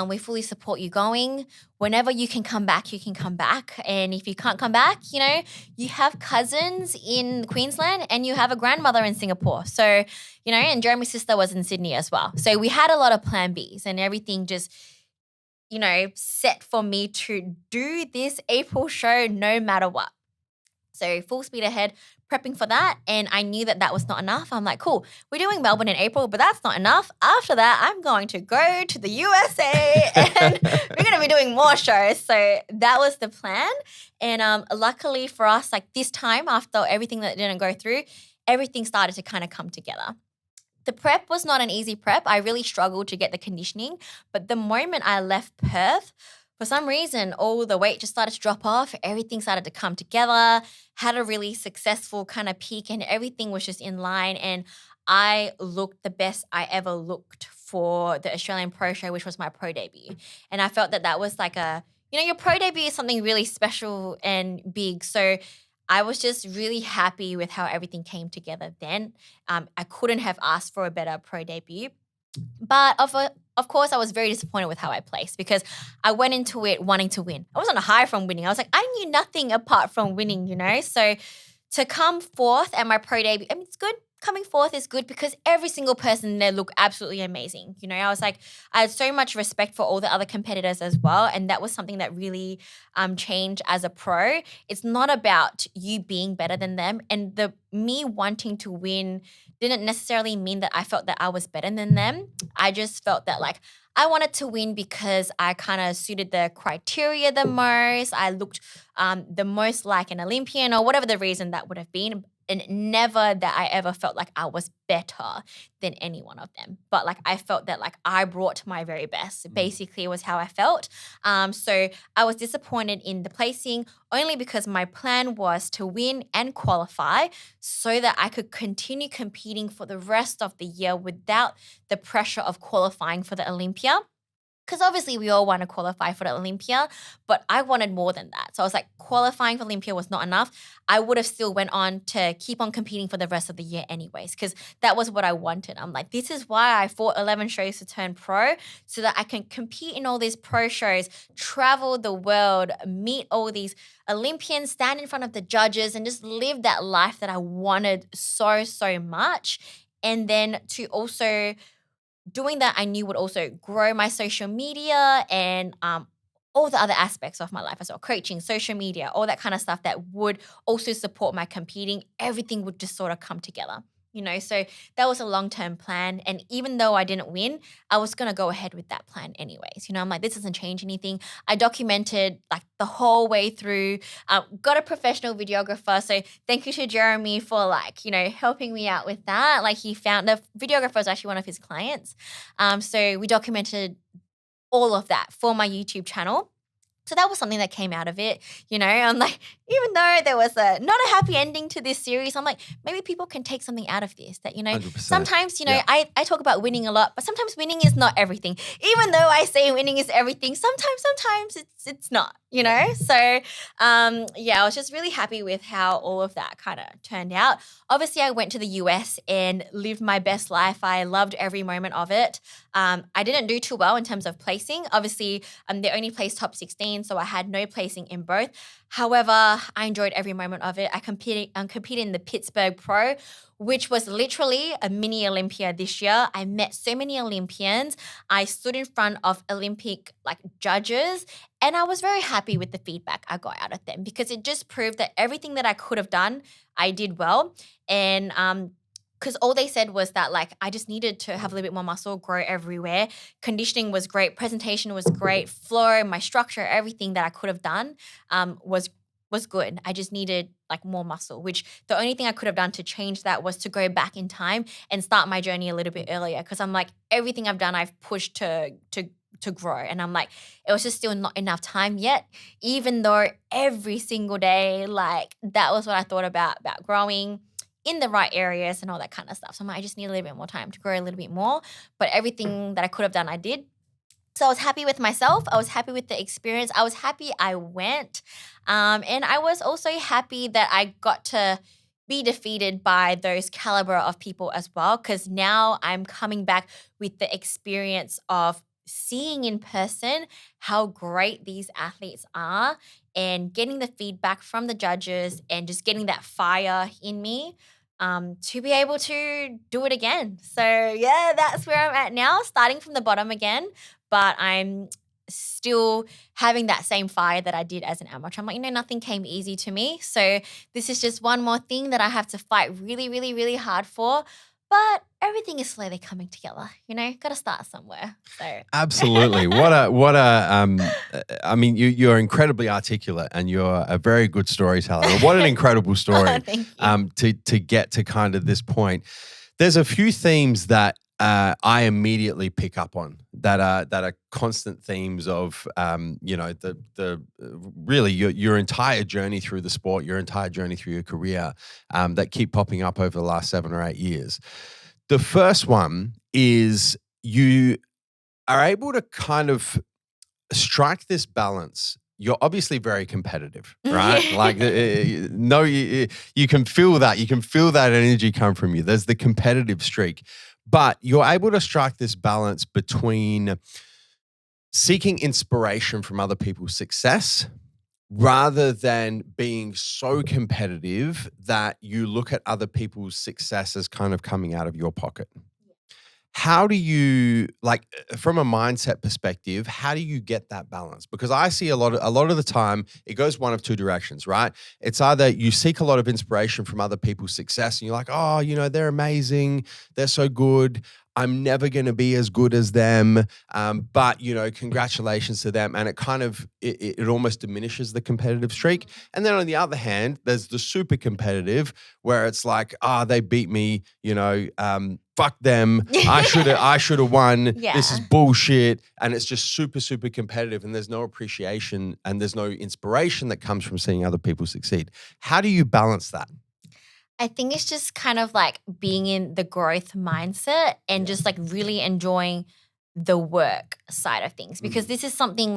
We fully support you going. Whenever you can come back, you can come back. And if you can't come back, you have cousins in Queensland and you have a grandmother in Singapore. So, and Jeremy's sister was in Sydney as well. So we had a lot of plan Bs, and everything just, set for me to do this April show no matter what. So full speed ahead, prepping for that. And I knew that that was not enough. I'm like, cool, we're doing Melbourne in April, but that's not enough. After that, I'm going to go to the USA and we're going to be doing more shows. So that was the plan. And luckily for us, this time, after everything that didn't go through, everything started to kind of come together. The prep was not an easy prep. I really struggled to get the conditioning. But the moment I left Perth, for some reason, all the weight just started to drop off. Everything started to come together, had a really successful kind of peak, and everything was just in line. And I looked the best I ever looked for the Australian Pro Show, which was my pro debut. And I felt that was your pro debut is something really special and big. So I was just really happy with how everything came together then. I couldn't have asked for a better pro debut. But of course, I was very disappointed with how I placed, because I went into it wanting to win. I was on a high from winning. I was like, I knew nothing apart from winning, So to come fourth at my pro debut, it's good. Coming fourth is good because every single person there looked absolutely amazing. I was like, I had so much respect for all the other competitors as well. And that was something that really changed as a pro. It's not about you being better than them. And me wanting to win didn't necessarily mean that I felt that I was better than them. I just felt that I wanted to win because I kind of suited the criteria the most. I looked the most like an Olympian, or whatever the reason that would have been. And never that I ever felt like I was better than any one of them. But I felt that I brought my very best, basically was how I felt. So I was disappointed in the placing only because my plan was to win and qualify so that I could continue competing for the rest of the year without the pressure of qualifying for the Olympia. Because obviously we all want to qualify for the Olympia, but I wanted more than that. So I was like, qualifying for Olympia was not enough. I would have still went on to keep on competing for the rest of the year anyways, because that was what I wanted. I'm like, this is why I fought 11 shows to turn pro, so that I can compete in all these pro shows, travel the world, meet all these Olympians, stand in front of the judges, and just live that life that I wanted so, so much. And then to also doing that, I knew would also grow my social media and all the other aspects of my life as well, coaching, social media, all that kind of stuff that would also support my competing. Everything would just sort of come together. So that was a long-term plan. And even though I didn't win, I was going to go ahead with that plan anyways. I'm like, this doesn't change anything. I documented like the whole way through, got a professional videographer. So thank you to Jeremy for like, helping me out with that. Like the videographer was actually one of his clients. So we documented all of that for my YouTube channel. So that was something that came out of it. I'm like, even though there was not a happy ending to this series, I'm like, maybe people can take something out of this that,
100%.
sometimes,
Yeah.
I talk about winning a lot, but sometimes winning is not everything. Even though I say winning is everything, sometimes it's not, So, I was just really happy with how all of that kind of turned out. Obviously, I went to the US and lived my best life. I loved every moment of it. I didn't do too well in terms of placing. Obviously, they only placed top 16, so I had no placing in both. However, I enjoyed every moment of it. I competed in the Pittsburgh Pro, which was literally a mini Olympia this year. I met so many Olympians. I stood in front of Olympic judges, and I was very happy with the feedback I got out of them because it just proved that everything that I could have done, I did well. And because all they said was that I just needed to have a little bit more muscle, grow everywhere. Conditioning was great. Presentation was great. Flow, my structure, everything that I could have done was good. I just needed more muscle, which the only thing I could have done to change that was to go back in time and start my journey a little bit earlier because I'm like, everything I've done, I've pushed to grow. And I'm like, it was just still not enough time yet, even though every single day, that was what I thought about growing in the right areas and all that kind of stuff. So I'm like, I just need a little bit more time to grow a little bit more. But everything that I could have done, I did. So I was happy with myself. I was happy with the experience. I was happy I went. And I was also happy that I got to be defeated by those caliber of people as well, because now I'm coming back with the experience of seeing in person how great these athletes are and getting the feedback from the judges and just getting that fire in me to be able to do it again. So yeah, that's where I'm at now, starting from the bottom again, but I'm still having that same fire that I did as an amateur. I'm like, nothing came easy to me. So this is just one more thing that I have to fight really, really, really hard for. But everything is slowly coming together, got to start somewhere. So
Absolutely. I mean, you're incredibly articulate and you're a very good storyteller. What an incredible story
Thank you.
to get to kind of this point. There's a few themes that I immediately pick up on that are constant themes of, really your entire journey through the sport, your entire journey through your career that keep popping up over the last 7 or 8 years. The first one is you are able to kind of strike this balance. You're obviously very competitive, right? You can feel that. You can feel that energy come from you. There's the competitive streak. But you're able to strike this balance between seeking inspiration from other people's success rather than being so competitive that you look at other people's success as kind of coming out of your pocket. How do you, from a mindset perspective, how do you get that balance? Because I see a lot of the time, it goes one of two directions, right? It's either you seek a lot of inspiration from other people's success and you're like, oh, they're amazing. They're so good. I'm never going to be as good as them. But, congratulations to them. And it kind of, it almost diminishes the competitive streak. And then on the other hand, there's the super competitive where it's like, they beat me, fuck them. I should have won.
Yeah.
This is bullshit. And it's just super, super competitive. And there's no appreciation and there's no inspiration that comes from seeing other people succeed. How do you balance that?
I think it's just kind of being in the growth mindset and just really enjoying the work side of things, because this is something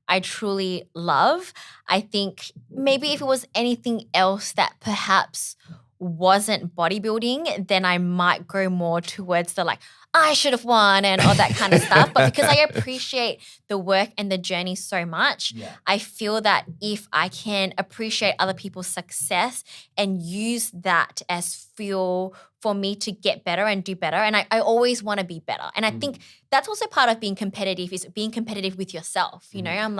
I truly love. I think maybe if it was anything else that perhaps wasn't bodybuilding, then I might go more towards the I should have won and all that kind of stuff. But because I appreciate the work and the journey so much, I feel that if I can appreciate other people's success and use that as fuel for me to get better and do better, and I always want to be better. And I think that's also part of being competitive, is being competitive with yourself. I'm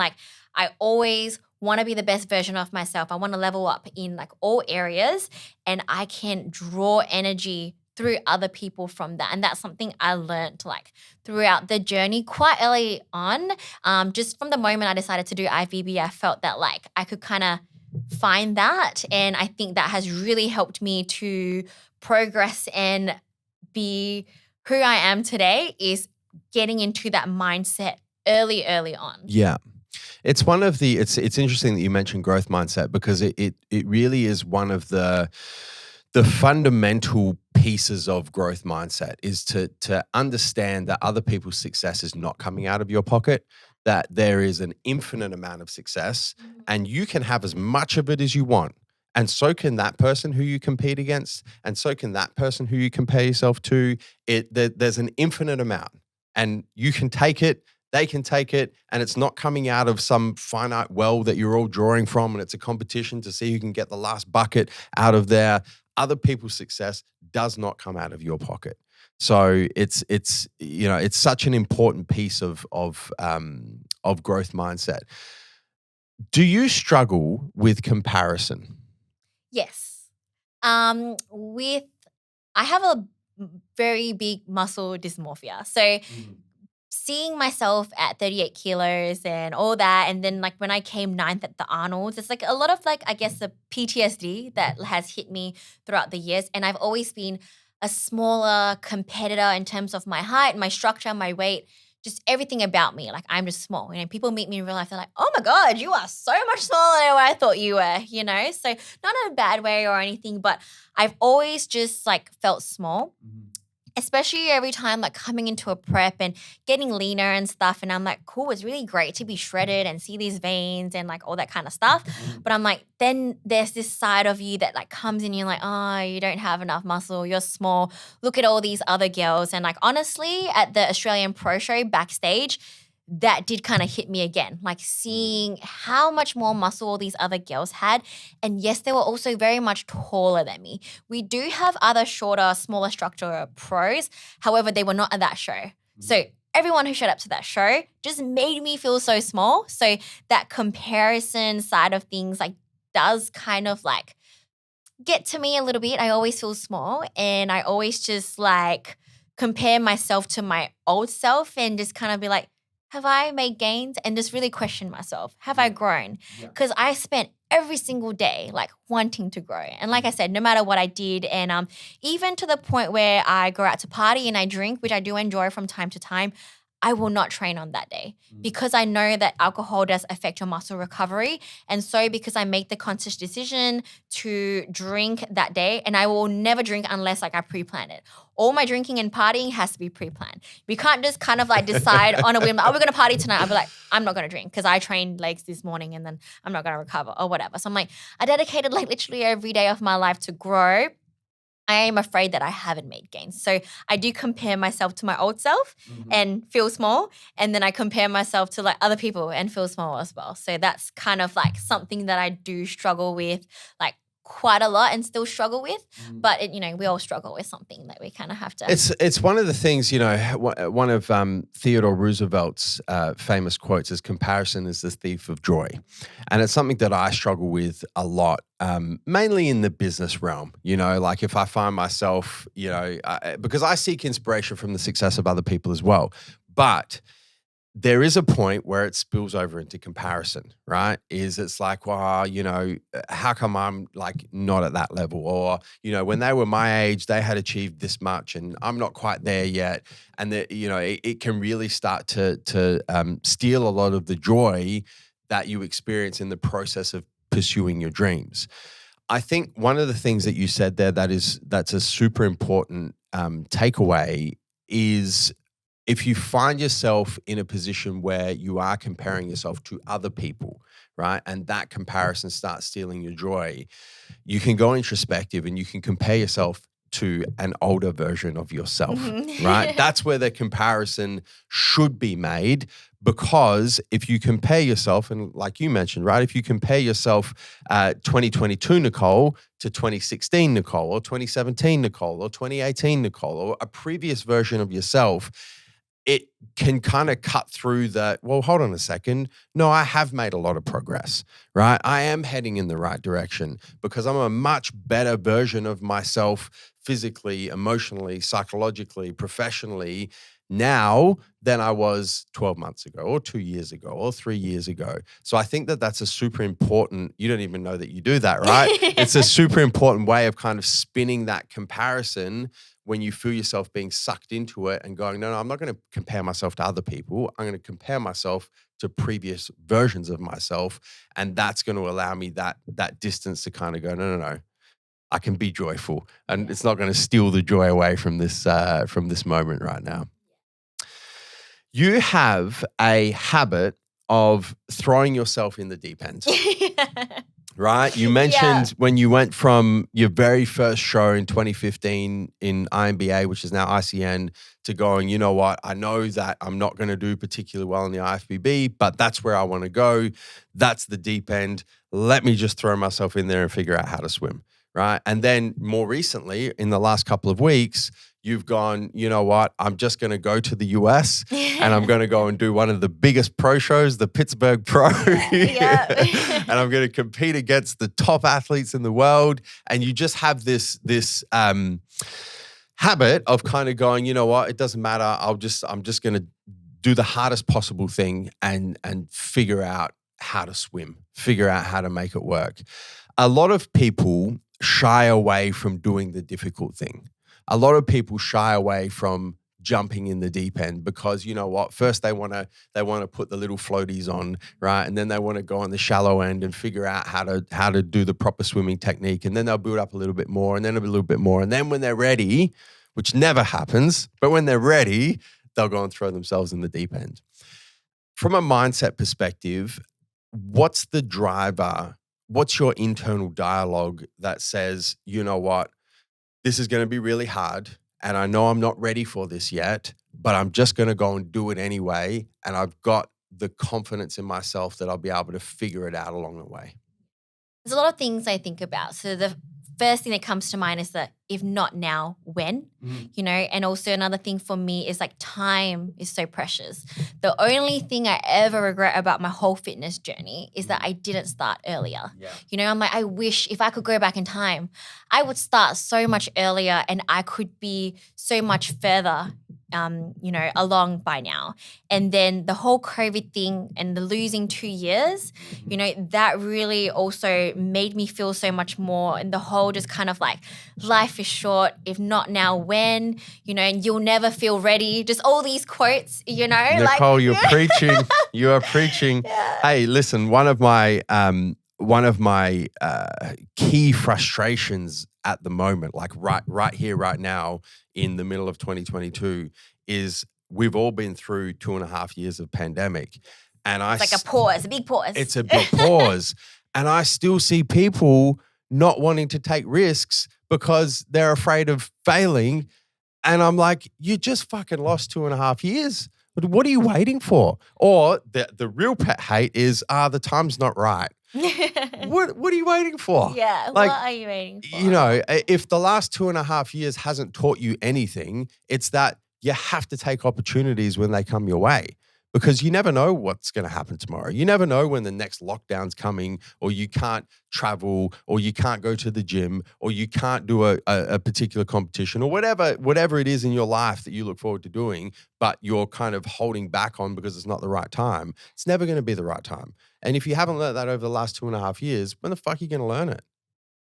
I always want to be the best version of myself. I want to level up in all areas, and I can draw energy through other people from that. And that's something I learned like throughout the journey quite early on. Just from the moment I decided to do IFBB, I felt that like I could kind of find that. And I think that has really helped me to progress and be who I am today, is getting into that mindset early on.
Yeah. It's one of the, it's interesting that you mentioned growth mindset, because it really is one of the fundamental pieces of growth mindset, is to understand that other people's success is not coming out of your pocket, that there is an infinite amount of success and you can have as much of it as you want. And so can that person who you compete against, and so can that person who you compare yourself to. There's an infinite amount, and you can take it, they can take it, and it's not coming out of some finite well that you're all drawing from, and it's a competition to see who can get the last bucket out of there. Other people's success does not come out of your pocket. So it's such an important piece of growth mindset. Do you struggle with comparison?
Yes. I have a very big muscle dysmorphia. So seeing myself at 38 kilos and all that, and then like when I came ninth at the Arnolds, it's like a lot of like, I guess, the PTSD that has hit me throughout the years. And I've always been a smaller competitor in terms of my height, my structure, my weight, just everything about me. Like I'm just small. You know, people meet me in real life, they're like, oh my God, you are so much smaller than what I thought you were, you know? So not in a bad way or anything, but I've always just like felt small. Especially every time like coming into a prep and getting leaner and stuff. And I'm like, cool, it's really great to be shredded and see these veins and like all that kind of stuff. But I'm like, then there's this side of you that like comes in and you're like, oh, you don't have enough muscle. You're small. Look at all these other girls. And like, honestly, at the Australian Pro Show backstage, that did kind of hit me again, like seeing how much more muscle all these other girls had. And yes, they were also very much taller than me. We do have other shorter, smaller structure pros. However, they were not at that show. So everyone who showed up to that show just made me feel so small. So that comparison side of things like does kind of like get to me a little bit. I always feel small, and I always just like compare myself to my old self and just kind of be like, have I made gains? And just really question myself. Have I grown? Because I spent every single day like wanting to grow. And like I said, no matter what I did, and even to the point where I go out to party and I drink, which I do enjoy from time to time, I will not train on that day because I know that alcohol does affect your muscle recovery. And so because I make the conscious decision to drink that day, and I will never drink unless like I pre-plan it. All my drinking and partying has to be pre-planned. We can't just kind of like decide on a whim, like, oh, we're going to party tonight. I'll be like, I'm not going to drink because I trained legs this morning and then I'm not going to recover or whatever. So I'm like, I dedicated like literally every day of my life to grow. I am afraid that I haven't made gains. So I do compare myself to my old self and feel small. And then I compare myself to like other people and feel small as well. So that's kind of like something that I do struggle with like quite a lot and still struggle with. But, we all struggle with something that we kind of have to.
It's one of the things, one of Theodore Roosevelt's famous quotes is comparison is the thief of joy. And it's something that I struggle with a lot. Mainly in the business realm, like if I find myself, because I seek inspiration from the success of other people as well. But there is a point where it spills over into comparison, right? It's like, well, how come I'm like not at that level? Or, when they were my age, they had achieved this much and I'm not quite there yet. And it can really start to steal a lot of the joy that you experience in the process of pursuing your dreams. I think one of the things that you said there that's a super important takeaway is if you find yourself in a position where you are comparing yourself to other people, right, and that comparison starts stealing your joy, you can go introspective and you can compare yourself to an older version of yourself, right? That's where the comparison should be made, because if you compare yourself, and like you mentioned, right, if you compare yourself 2022 Nicole to 2016 Nicole or 2017 Nicole or 2018 Nicole or a previous version of yourself, it can kind of cut through that, well, hold on a second. No, I have made a lot of progress, right? I am heading in the right direction because I'm a much better version of myself physically, emotionally, psychologically, professionally now than I was 12 months ago or 2 years ago or 3 years ago. So I think that that's a super important, you don't even know that you do that, right? It's a super important way of kind of spinning that comparison when you feel yourself being sucked into it and going, no, I'm not going to compare myself to other people. I'm going to compare myself to previous versions of myself. And that's going to allow me that distance to kind of go, no. I can be joyful, and it's not going to steal the joy away from this moment right now. You have a habit of throwing yourself in the deep end, right? You mentioned when you went from your very first show in 2015 in INBA, which is now ICN, to going, you know what? I know that I'm not going to do particularly well in the IFBB, but that's where I want to go. That's the deep end. Let me just throw myself in there and figure out how to swim. Right. And then more recently, in the last couple of weeks, you've gone, you know what? I'm just going to go to the US and I'm going to go and do one of the biggest pro shows, the Pittsburgh Pro. And I'm going to compete against the top athletes in the world. And you just have this habit of kind of going, you know what? It doesn't matter. I'm just going to do the hardest possible thing and figure out how to swim, figure out how to make it work. A lot of people shy away from doing the difficult thing. A lot of people shy away from jumping in the deep end because, you know what, first they want to put the little floaties on, right? And then they want to go on the shallow end and figure out how to do the proper swimming technique. And then they'll build up a little bit more and then a little bit more. And then when they're ready, which never happens, but when they're ready, they'll go and throw themselves in the deep end. From a mindset perspective, what's the driver? What's your internal dialogue that says, you know what, this is going to be really hard and I know I'm not ready for this yet, but I'm just going to go and do it anyway. And I've got the confidence in myself that I'll be able to figure it out along the way.
There's a lot of things I think about. So the first thing that comes to mind is that if not now, when? You know, and also another thing for me is like time is so precious. The only thing I ever regret about my whole fitness journey is that I didn't start earlier. You know, I'm like, I wish if I could go back in time, I would start so much earlier and I could be so much further you know, along by now. And then the whole COVID thing and the losing 2 years, you know, that really also made me feel so much more. And the whole just kind of like, life is short, if not now, when, you know, and you'll never feel ready. Just all these quotes, you know.
Nicole,
like,
you're preaching. You are preaching. Hey, listen, one of my key frustrations at the moment, like right here, right now, in the middle of 2022, is we've all been through 2.5 years of pandemic, and
it's like a pause, a big pause.
It's a big pause, and I still see people not wanting to take risks because they're afraid of failing, and I'm like, you just fucking lost 2.5 years. What are you waiting for? Or the real pet hate is, the time's not right. What are you waiting for?
Yeah,
like,
what are you waiting for?
You know, if the last 2.5 years hasn't taught you anything, it's that you have to take opportunities when they come your way, because you never know what's going to happen tomorrow. You never know when the next lockdown's coming, or you can't travel, or you can't go to the gym, or you can't do a particular competition, or whatever it is in your life that you look forward to doing, but you're kind of holding back on because it's not the right time. It's never going to be the right time. And if you haven't learned that over the last 2.5 years, when the fuck are you going to learn it?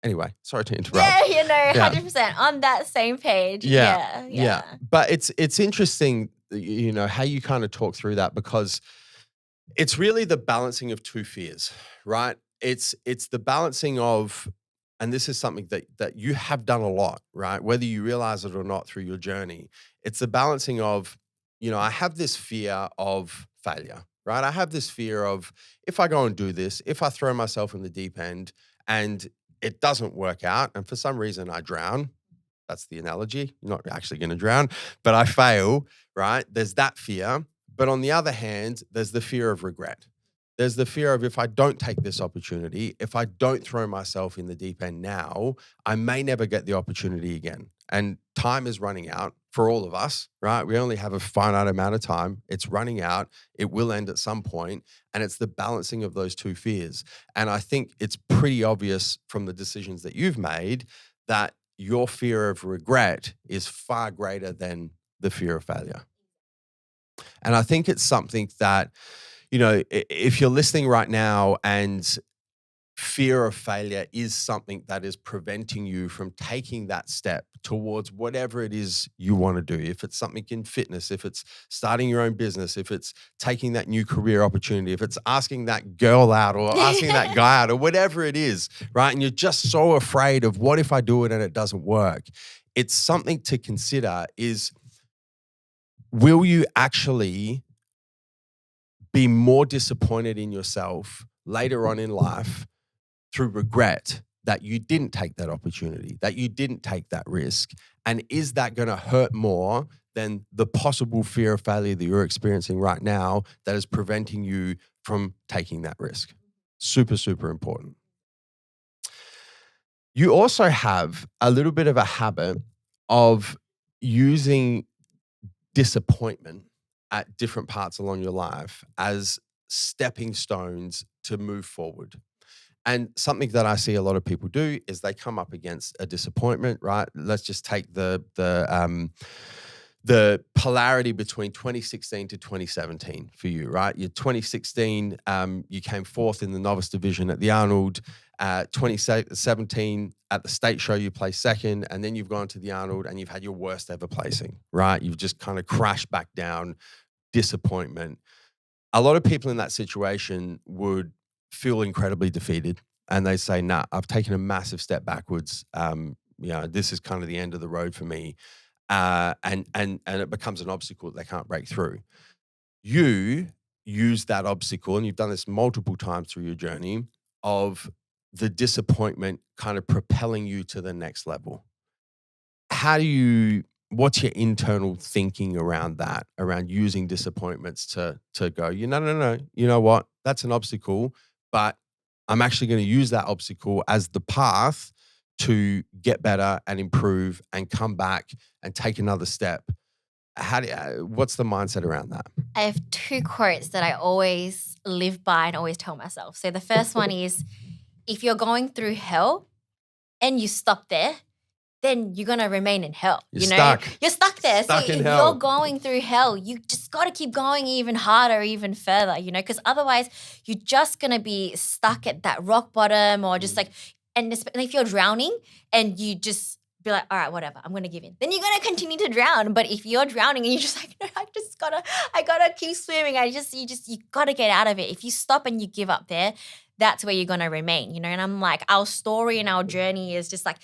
Anyway, sorry to interrupt.
Yeah, you know, 100% on that same page. Yeah.
But it's interesting, you know, how you kind of talk through that, because it's really the balancing of two fears, right? It's the balancing of, and this is something that you have done a lot, right? Whether you realize it or not through your journey, it's the balancing of, you know, I have this fear of failure, right? I have this fear of, if I go and do this, if I throw myself in the deep end and it doesn't work out, and for some reason I drown, that's the analogy. You're not actually going to drown, but I fail, right? There's that fear. But on the other hand, there's the fear of regret. There's the fear of, if I don't take this opportunity, if I don't throw myself in the deep end now, I may never get the opportunity again. And time is running out for all of us, right? We only have a finite amount of time. It's running out. It will end at some point, and it's the balancing of those two fears. And I think it's pretty obvious from the decisions that you've made that your fear of regret is far greater than the fear of failure. And I think it's something that, if you're listening right now and fear of failure is something that is preventing you from taking that step towards whatever it is you want to do. If it's something in fitness, if it's starting your own business, if it's taking that new career opportunity, if it's asking that girl out or asking that guy out or whatever it is, right? And you're just so afraid of what if I do it and it doesn't work? It's something to consider is, will you actually be more disappointed in yourself later on in life through regret that you didn't take that opportunity, that you didn't take that risk? And is that going to hurt more than the possible fear of failure that you're experiencing right now that is preventing you from taking that risk? Super, super important. You also have a little bit of a habit of using disappointment at different parts along your life as stepping stones to move forward. And something that I see a lot of people do is they come up against a disappointment, right? Let's just take the polarity between 2016 to 2017 for you, right? Your 2016, you came fourth in the novice division at the Arnold. 2017 at the state show, you placed second, and then you've gone to the Arnold and you've had your worst ever placing, right? You've just kind of crashed back down, disappointment. A lot of people in that situation would feel incredibly defeated, and they say, "Nah, I've taken a massive step backwards. This is kind of the end of the road for me." And it becomes an obstacle that they can't break through. You use that obstacle, and you've done this multiple times through your journey, of the disappointment kind of propelling you to the next level. What's your internal thinking around that, around using disappointments to go, no, you know what? That's an obstacle, but I'm actually going to use that obstacle as the path to get better and improve and come back and take another step. What's the mindset around that?
I have two quotes that I always live by and always tell myself. So the first one is, if you're going through hell and you stop there, then you're going to remain in hell.
You're stuck.
You're stuck there.
Stuck
so
in
if
hell.
you're going through hell, you just got to keep going even harder, even further, because otherwise you're just going to be stuck at that rock bottom or just and if you're drowning and you just be like, all right, whatever, I'm going to give in. Then you're going to continue to drown. But if you're drowning and you're just like, no, I gotta keep swimming. You got to get out of it. If you stop and you give up there, that's where you're going to remain, And I'm like, our story and our journey is just like,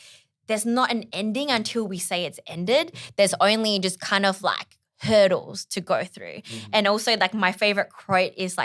there's not an ending until we say it's ended. There's only just kind of like hurdles to go through. Mm-hmm. And also my favorite quote is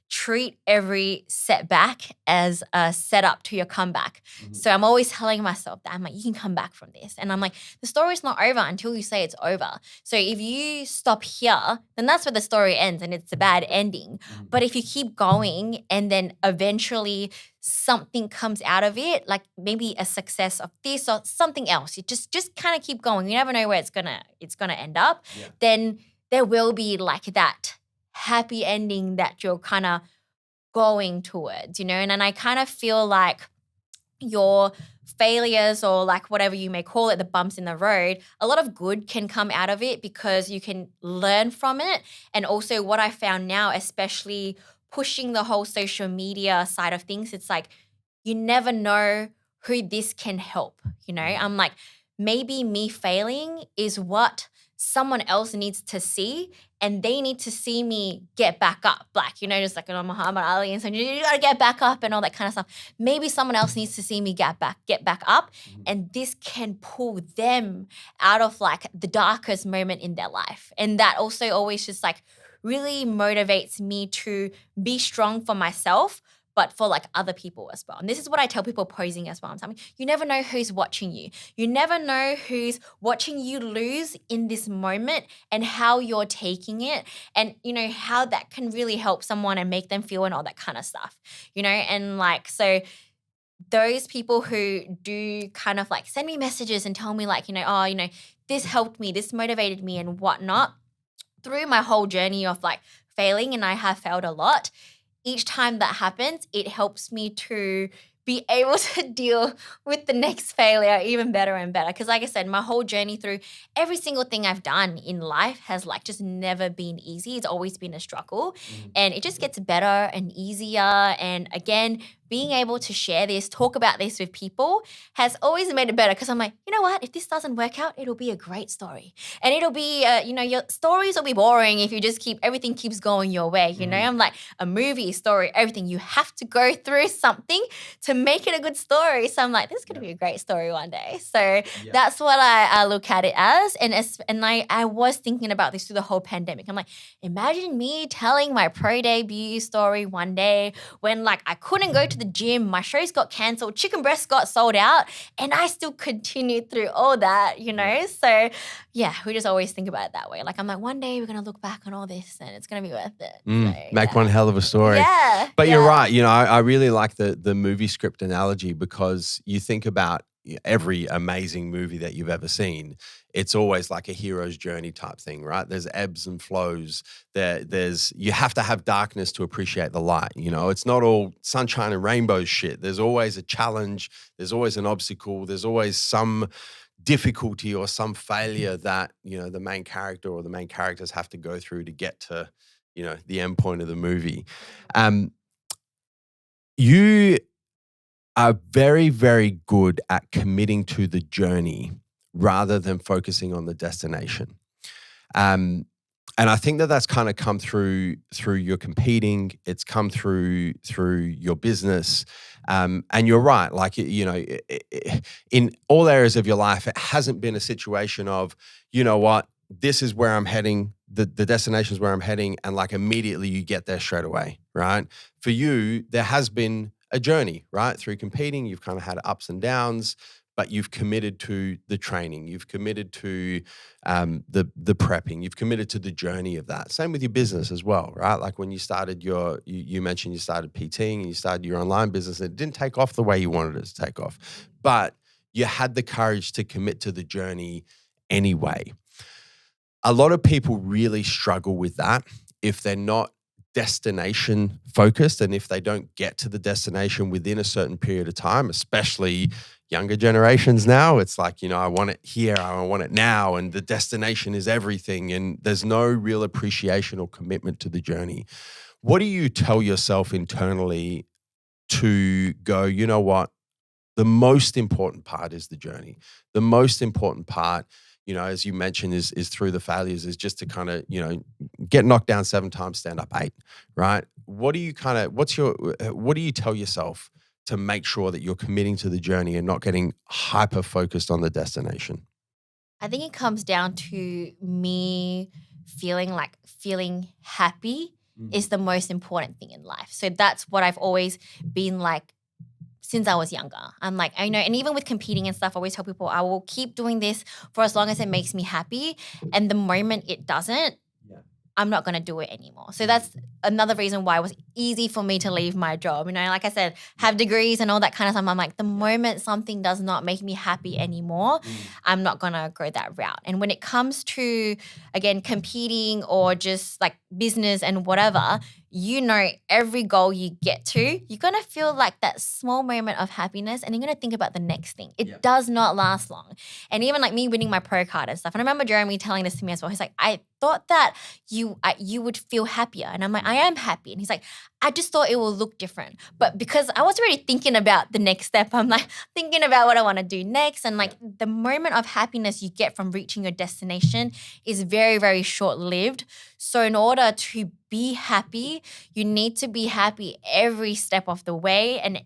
treat every setback as a setup to your comeback. Mm-hmm. So I'm always telling myself that. I'm like, you can come back from this. And I'm like, the story's not over until you say it's over. So if you stop here, then that's where the story ends and it's a bad ending. Mm-hmm. But if you keep going and then eventually something comes out of it, like maybe a success of this or something else, you just kind of keep going. You never know where it's gonna end up. Yeah. Then there will be that happy ending that you're kind of going towards, And I kind of feel like your failures or whatever you may call it, the bumps in the road, a lot of good can come out of it because you can learn from it. And also what I found now, especially pushing the whole social media side of things, it's you never know who this can help, I'm like, maybe me failing is what someone else needs to see, and they need to see me get back up. Just Muhammad Ali and so you got to get back up and all that kind of stuff. Maybe someone else needs to see me get back up, and this can pull them out of the darkest moment in their life. And that also always just really motivates me to be strong for myself, but for other people as well. And this is what I tell people posing as well. I'm telling you never know who's watching you. You never know who's watching you lose in this moment and how you're taking it and, how that can really help someone and make them feel and all that kind of stuff, And so those people who do kind of like send me messages and tell me like, oh, this helped me, this motivated me and whatnot, through my whole journey of like failing, and I have failed a lot, each time that happens, it helps me to be able to deal with the next failure even better and better. Because like I said, my whole journey through every single thing I've done in life has like just never been easy. It's always been a struggle, and it just gets better and easier. And again, being able to share this, talk about this with people has always made it better, because I'm like, you know what? If this doesn't work out, it'll be a great story. And it'll be, your stories will be boring if you just everything keeps going your way. I'm like, a movie, story, everything. You have to go through something to make it a good story. So I'm like, this is going to be a great story one day. So that's what I look at it as. And I was thinking about this through the whole pandemic. I'm like, imagine me telling my pro debut story one day when like I couldn't go to the gym, my shows got cancelled, chicken breasts got sold out, and I still continued through all that, So yeah, we just always think about it that way. Like I'm like, one day we're going to look back on all this and it's going to be worth it. So,
Make one hell of a story.
Yeah.
But you're right. I really like the movie script analogy, because you think about every amazing movie that you've ever seen. It's always like a hero's journey type thing, right? There's ebbs and flows. You have to have darkness to appreciate the light. It's not all sunshine and rainbows shit. There's always a challenge. There's always an obstacle. There's always some difficulty or some failure that, the main character or the main characters have to go through to get to, the end point of the movie. You are very, very good at committing to the journey rather than focusing on the destination. And I think that that's kind of come through your competing. It's come through your business. And you're right. Like, in all areas of your life, it hasn't been a situation of, you know what, this is where I'm heading. The destination is where I'm heading. And like immediately you get there straight away, right? For you, there has been a journey, right? Through competing, you've kind of had ups and downs, but you've committed to the training. You've committed to the prepping. You've committed to the journey of that. Same with your business as well, right? Like when you started you mentioned you started PTing and you started your online business. It didn't take off the way you wanted it to take off, but you had the courage to commit to the journey anyway. A lot of people really struggle with that if they're not destination focused, and if they don't get to the destination within a certain period of time, especially younger generations now. It's like, I want it here, I want it now, and the destination is everything, and there's no real appreciation or commitment to the journey. What do you tell yourself internally to go, you know what, the most important part is the journey. The most important part, as you mentioned, is through the failures, is just to kind of, get knocked down 7 times, stand up 8, right? What do you tell yourself to make sure that you're committing to the journey and not getting hyper focused on the destination?
I think it comes down to me feeling happy is the most important thing in life. So that's what I've always been like since I was younger. I'm like, I know, and even with competing and stuff, I always tell people I will keep doing this for as long as it makes me happy. And the moment it doesn't, I'm not going to do it anymore. So that's another reason why it was easy for me to leave my job. Like I said, have degrees and all that kind of stuff. I'm like, the moment something does not make me happy anymore, I'm not going to go that route. And when it comes to, again, competing or just like business and whatever, every goal you get to, you're going to feel like that small moment of happiness, and you're going to think about the next thing. It does not last long. And even like me winning my pro card and stuff. And I remember Jeremy telling this to me as well. He's like, I thought that you would feel happier. And I'm like, I am happy. And he's like, I just thought it will look different. But because I was already thinking about the next step, I'm like thinking about what I want to do next. And like the moment of happiness you get from reaching your destination is very, very short-lived. So in order to be happy, you need to be happy every step of the way and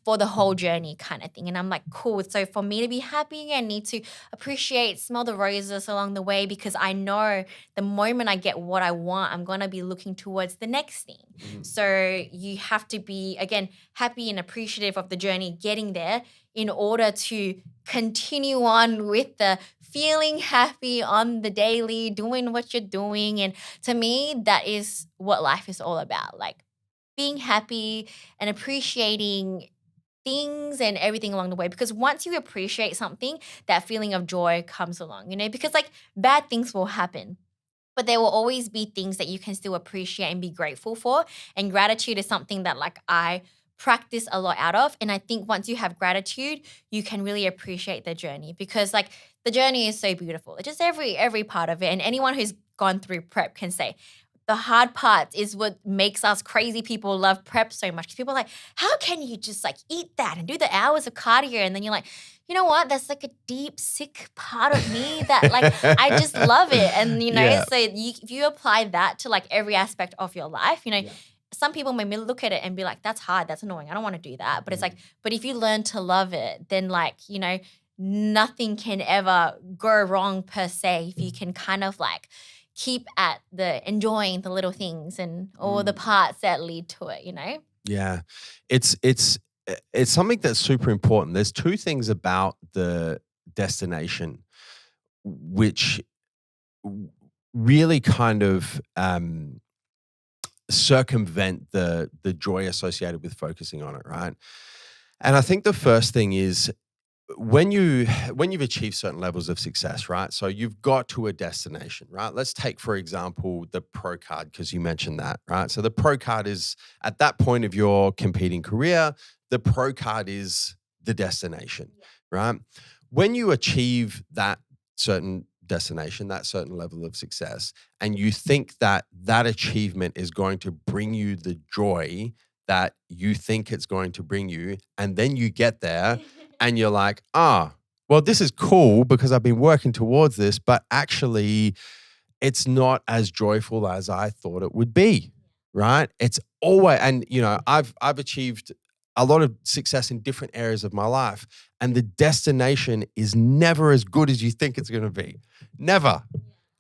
for the whole journey kind of thing. And I'm like, cool. So for me to be happy, I need to appreciate, smell the roses along the way, because I know the moment I get what I want, I'm going to be looking towards the next thing. So you have to be, again, happy and appreciative of the journey getting there in order to continue on with the feeling happy on the daily, doing what you're doing. And to me, that is what life is all about. Like, being happy and appreciating things and everything along the way. Because once you appreciate something, that feeling of joy comes along, because like bad things will happen. But there will always be things that you can still appreciate and be grateful for. And gratitude is something that like I practice a lot out of. And I think once you have gratitude, you can really appreciate the journey because like the journey is so beautiful. It's just every part of it. And anyone who's gone through prep can say the hard part is what makes us crazy people love prep so much. 'Cause people are like, how can you just like eat that and do the hours of cardio? And then you're like, you know what? That's like a deep, sick part of me that like I just love it. And so if you apply that to like every aspect of your life, some people may look at it and be like, that's hard, that's annoying, I don't want to do that. But it's like, but if you learn to love it, then like, nothing can ever go wrong per se if you can kind of like keep at the enjoying the little things and all the parts that lead to it,
Yeah. It's something that's super important. There's two things about the destination which really kind of circumvent the joy associated with focusing on it, right? And I think the first thing is when you've achieved certain levels of success, right? So you've got to a destination, right? Let's take, for example, the pro card, because you mentioned that, right? So the pro card is at that point of your competing career, the pro card is the destination, right? When you achieve that certain destination, that certain level of success, and you think that that achievement is going to bring you the joy that you think it's going to bring you, and then you get there and you're like, well, this is cool because I've been working towards this, but actually it's not as joyful as I thought it would be, right? It's always, and I've achieved a lot of success in different areas of my life, and the destination is never as good as you think it's going to be. Never.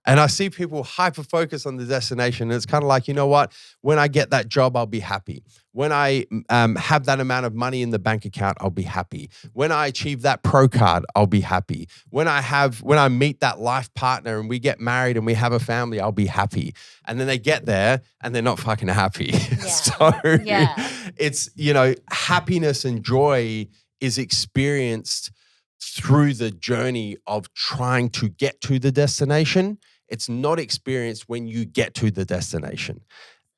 And I see people hyper focus on the destination. And it's kind of like, you know what? When I get that job, I'll be happy. When I have that amount of money in the bank account, I'll be happy. When I achieve that pro card, I'll be happy. When I meet that life partner and we get married and we have a family, I'll be happy. And then they get there and they're not fucking happy.
Yeah.
It's, happiness and joy is experienced through the journey of trying to get to the destination. It's not experienced when you get to the destination.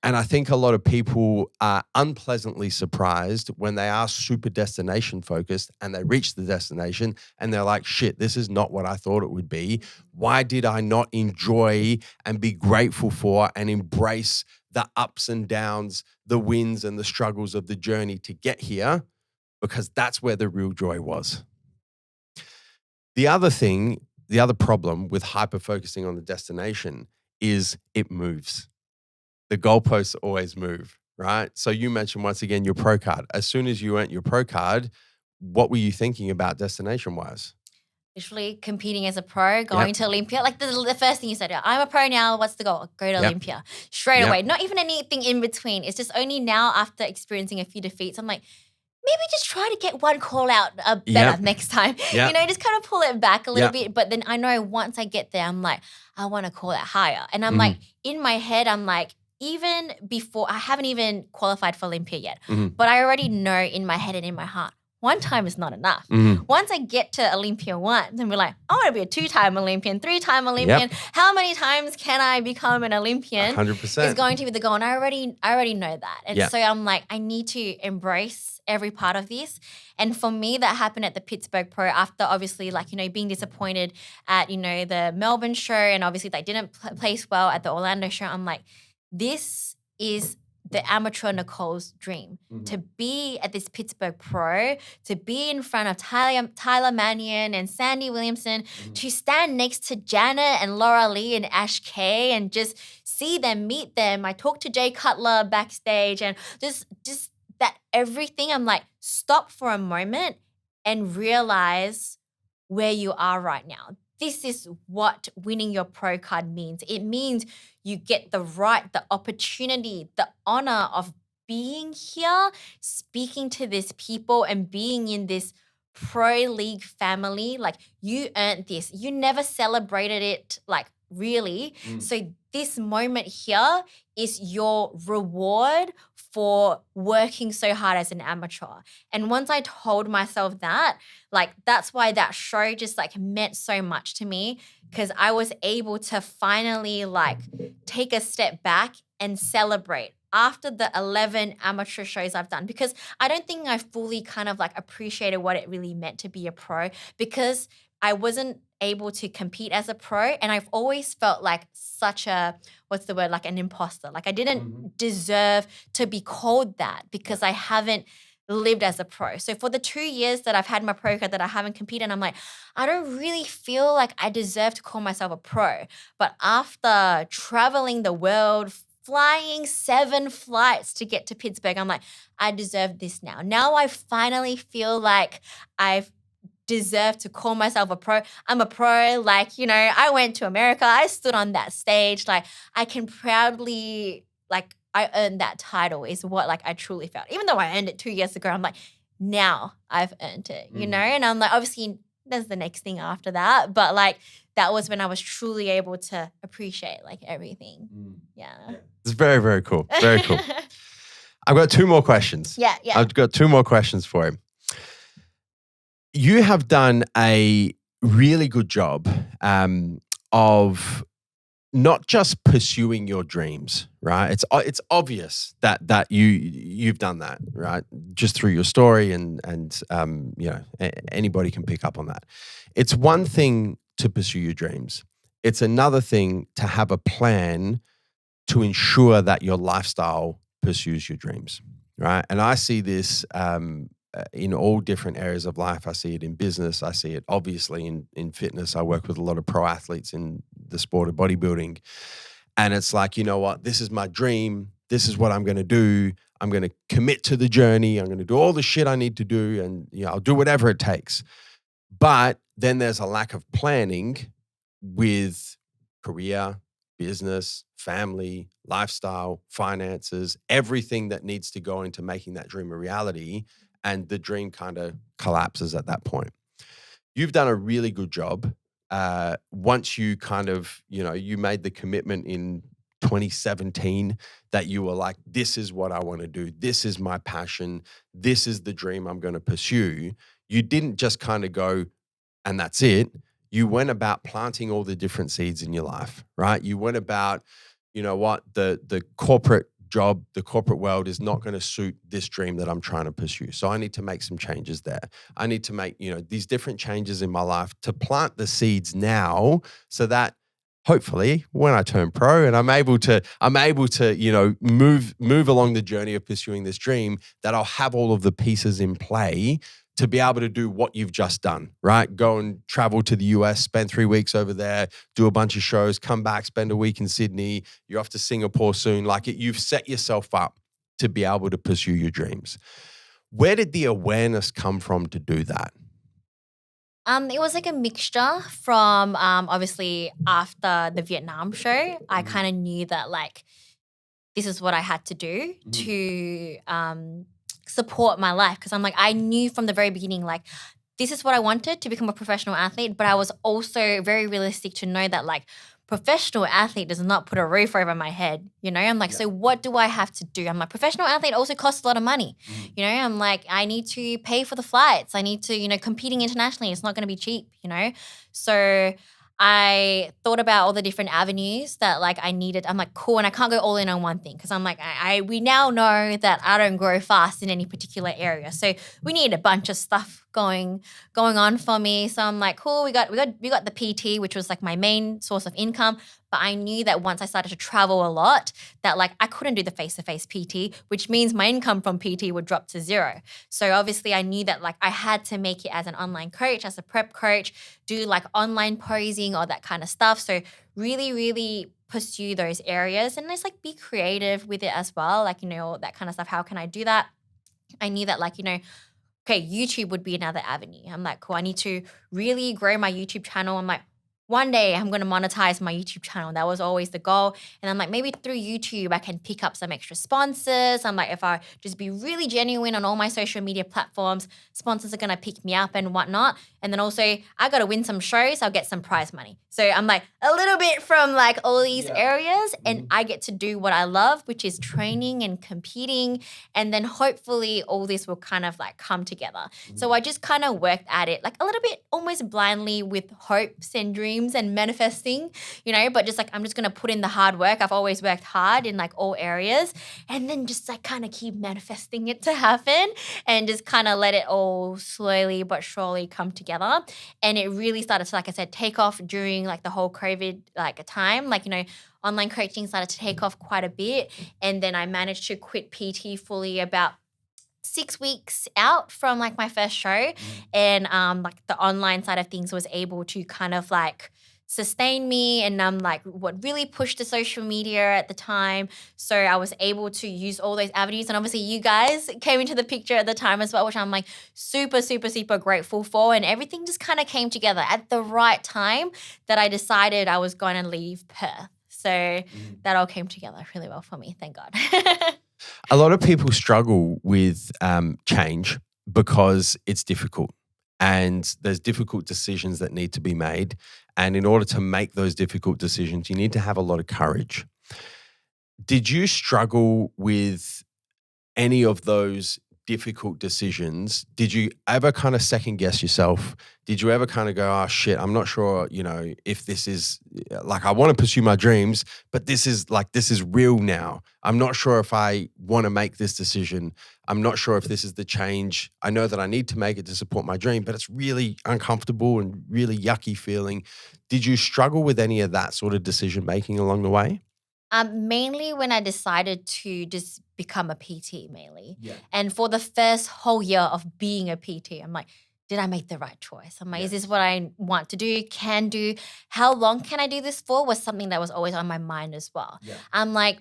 And I think a lot of people are unpleasantly surprised when they are super destination focused and they reach the destination and they're like, shit, this is not what I thought it would be. Why did I not enjoy and be grateful for and embrace the ups and downs, the wins and the struggles of the journey to get here? Because that's where the real joy was. The other problem with hyper-focusing on the destination is it moves. The goalposts always move, right? So you mentioned once again your pro card. As soon as you earned your pro card, what were you thinking about destination-wise?
Literally competing as a pro, going to Olympia. Like the first thing you said, I'm a pro now, what's the goal? Go to Olympia. Straight away. Not even anything in between. It's just only now after experiencing a few defeats, I'm like, maybe just try to get one call out better next time. Just kind of pull it back a little bit. But then I know once I get there, I'm like, I want to call it higher. And I'm like, in my head, I'm like, even before, I haven't even qualified for Olympia yet. But I already know in my head and in my heart, one time is not enough. Once I get to Olympia once and we're like, I want to be a 2-time Olympian, 3-time Olympian. How many times can I become an Olympian?
100%.
Is going to be the goal. And I already know that. And so I'm like, I need to embrace every part of this. And for me, that happened at the Pittsburgh Pro after obviously being disappointed at, the Melbourne show. And obviously they didn't place well at the Orlando show. I'm like, this is the amateur Nicole's dream, to be at this Pittsburgh Pro, to be in front of Tyler Mannion and Sandy Williamson, to stand next to Janet and Laura Lee and Ash Kay and just see them, meet them. I talked to Jay Cutler backstage and just that everything. I'm like, stop for a moment and realize where you are right now. This is what winning your pro card means. It means you get the right, the opportunity, the honor of being here, speaking to these people and being in this pro league family. Like, you earned this. You never celebrated it like really. So this moment here is your reward for working so hard as an amateur. And once I told myself that, like that's why that show just like meant so much to me, because I was able to finally like take a step back and celebrate after the 11 amateur shows I've done, because I don't think I fully kind of like appreciated what it really meant to be a pro, because I wasn't able to compete as a pro, and I've always felt like such a, what's the word, like an imposter. Like I didn't deserve to be called that because I haven't lived as a pro. So for the 2 years that I've had my pro card that I haven't competed, I'm like, I don't really feel like I deserve to call myself a pro. But after traveling the world, flying 7 flights to get to Pittsburgh, I'm like, I deserve this now. Now I finally feel like I've deserve to call myself a pro. I'm a pro. Like, you know, I went to America. I stood on that stage. Like, I can proudly, like, I earned that title is what, like, I truly felt. Even though I earned it 2 years ago, I'm like, now I've earned it, you know? And I'm like, obviously, there's the next thing after that. But, like, that was when I was truly able to appreciate, like, everything. Yeah.
It's very, very cool. Very cool. I've got 2 more questions.
Yeah.
I've got 2 more questions for you. You have done a really good job of not just pursuing your dreams, right? It's obvious that you've done that, right? Just through your story and you know, anybody can pick up on that. It's one thing to pursue your dreams. It's another thing to have a plan to ensure that your lifestyle pursues your dreams, right? And I see this in all different areas of life. I see it in business. I see it obviously in fitness. I work with a lot of pro athletes in the sport of bodybuilding. And it's like, you know what? This is my dream. This is what I'm going to do. I'm going to commit to the journey. I'm going to do all the shit I need to do. And you know, I'll do whatever it takes. But then there's a lack of planning with career, business, family, lifestyle, finances, everything that needs to go into making that dream a reality. And the dream kind of collapses at that point. You've done a really good job. Once you kind of, you know, you made the commitment in 2017 that you were like, this is what I want to do. This is my passion. This is the dream I'm going to pursue. You didn't just kind of go, and that's it. You went about planting all the different seeds in your life, right? You went about, you know what, the corporate job, the corporate world is not going to suit this dream that I'm trying to pursue. So I need to make some changes there. I need to make, you know, these different changes in my life to plant the seeds now so that hopefully when I turn pro and I'm able to, you know, move along the journey of pursuing this dream, that I'll have all of the pieces in play to be able to do what you've just done, right? Go and travel to the US, spend 3 weeks over there, do a bunch of shows, come back, spend a week in Sydney. You're off to Singapore soon. Like you've set yourself up to be able to pursue your dreams. Where did the awareness come from to do that?
It was like a mixture from obviously after the Vietnam show, I kind of knew that like this is what I had to do to support my life, because I'm like, I knew from the very beginning, like this is what I wanted to become a professional athlete, but I was also very realistic to know that like professional athlete does not put a roof over my head, you know? I'm like, so what do I have to do? I'm like, professional athlete also costs a lot of money, you know? I'm like, I need to pay for the flights. I need to, you know, competing internationally, it's not going to be cheap, you know? So I thought about all the different avenues that like I needed. I'm like, cool, and I can't go all in on one thing because I'm like, we now know that I don't grow fast in any particular area. So we need a bunch of stuff going on for me. So I'm like, cool, we got the PT, which was like my main source of income. But I knew that once I started to travel a lot, that like I couldn't do the face-to-face PT, which means my income from PT would drop to zero. So obviously I knew that like I had to make it as an online coach, as a prep coach, do like online posing or that kind of stuff. So really, really pursue those areas and just like be creative with it as well. Like, you know, that kind of stuff. How can I do that? I knew that like, you know, okay, YouTube would be another avenue. I'm like, cool, I need to really grow my YouTube channel. I'm like, one day I'm going to monetize my YouTube channel. That was always the goal. And I'm like, maybe through YouTube, I can pick up some extra sponsors. I'm like, if I just be really genuine on all my social media platforms, sponsors are going to pick me up and whatnot. And then also I got to win some shows. I'll get some prize money. So I'm like a little bit from like all these areas, and I get to do what I love, which is training and competing. And then hopefully all this will kind of like come together. So I just kind of worked at it like a little bit almost blindly with hopes and dreams and manifesting, but just like, I'm just going to put in the hard work. I've always worked hard in like all areas, and then just like kind of keep manifesting it to happen and just kind of let it all slowly but surely come together. And it really started to, like I said, take off during like the whole COVID like a time, like, online coaching started to take off quite a bit. And then I managed to quit PT fully about 6 weeks out from like my first show. And like the online side of things was able to kind of like sustain me, and like what really pushed the social media at the time. So I was able to use all those avenues, and obviously you guys came into the picture at the time as well, which I'm like super, super, super grateful for. And everything just kind of came together at the right time that I decided I was going to leave Perth. So that all came together really well for me, thank God.
A lot of people struggle with change because it's difficult, and there's difficult decisions that need to be made. And in order to make those difficult decisions, you need to have a lot of courage. Did you struggle with any of those difficult decisions? Did you ever kind of second guess yourself? Did you ever kind of go, oh shit, I'm not sure, if this is like, I want to pursue my dreams, but this is real now. I'm not sure if I want to make this decision. I'm not sure if this is the change. I know that I need to make it to support my dream, but it's really uncomfortable and really yucky feeling. Did you struggle with any of that sort of decision making along the way?
Mainly when I decided to just become a PT mainly. Yeah. And for the first whole year of being a PT, I'm like, did I make the right choice? I'm like, is this what I want to do, can do? How long can I do this for? Was something that was always on my mind as well. Yeah. I'm like,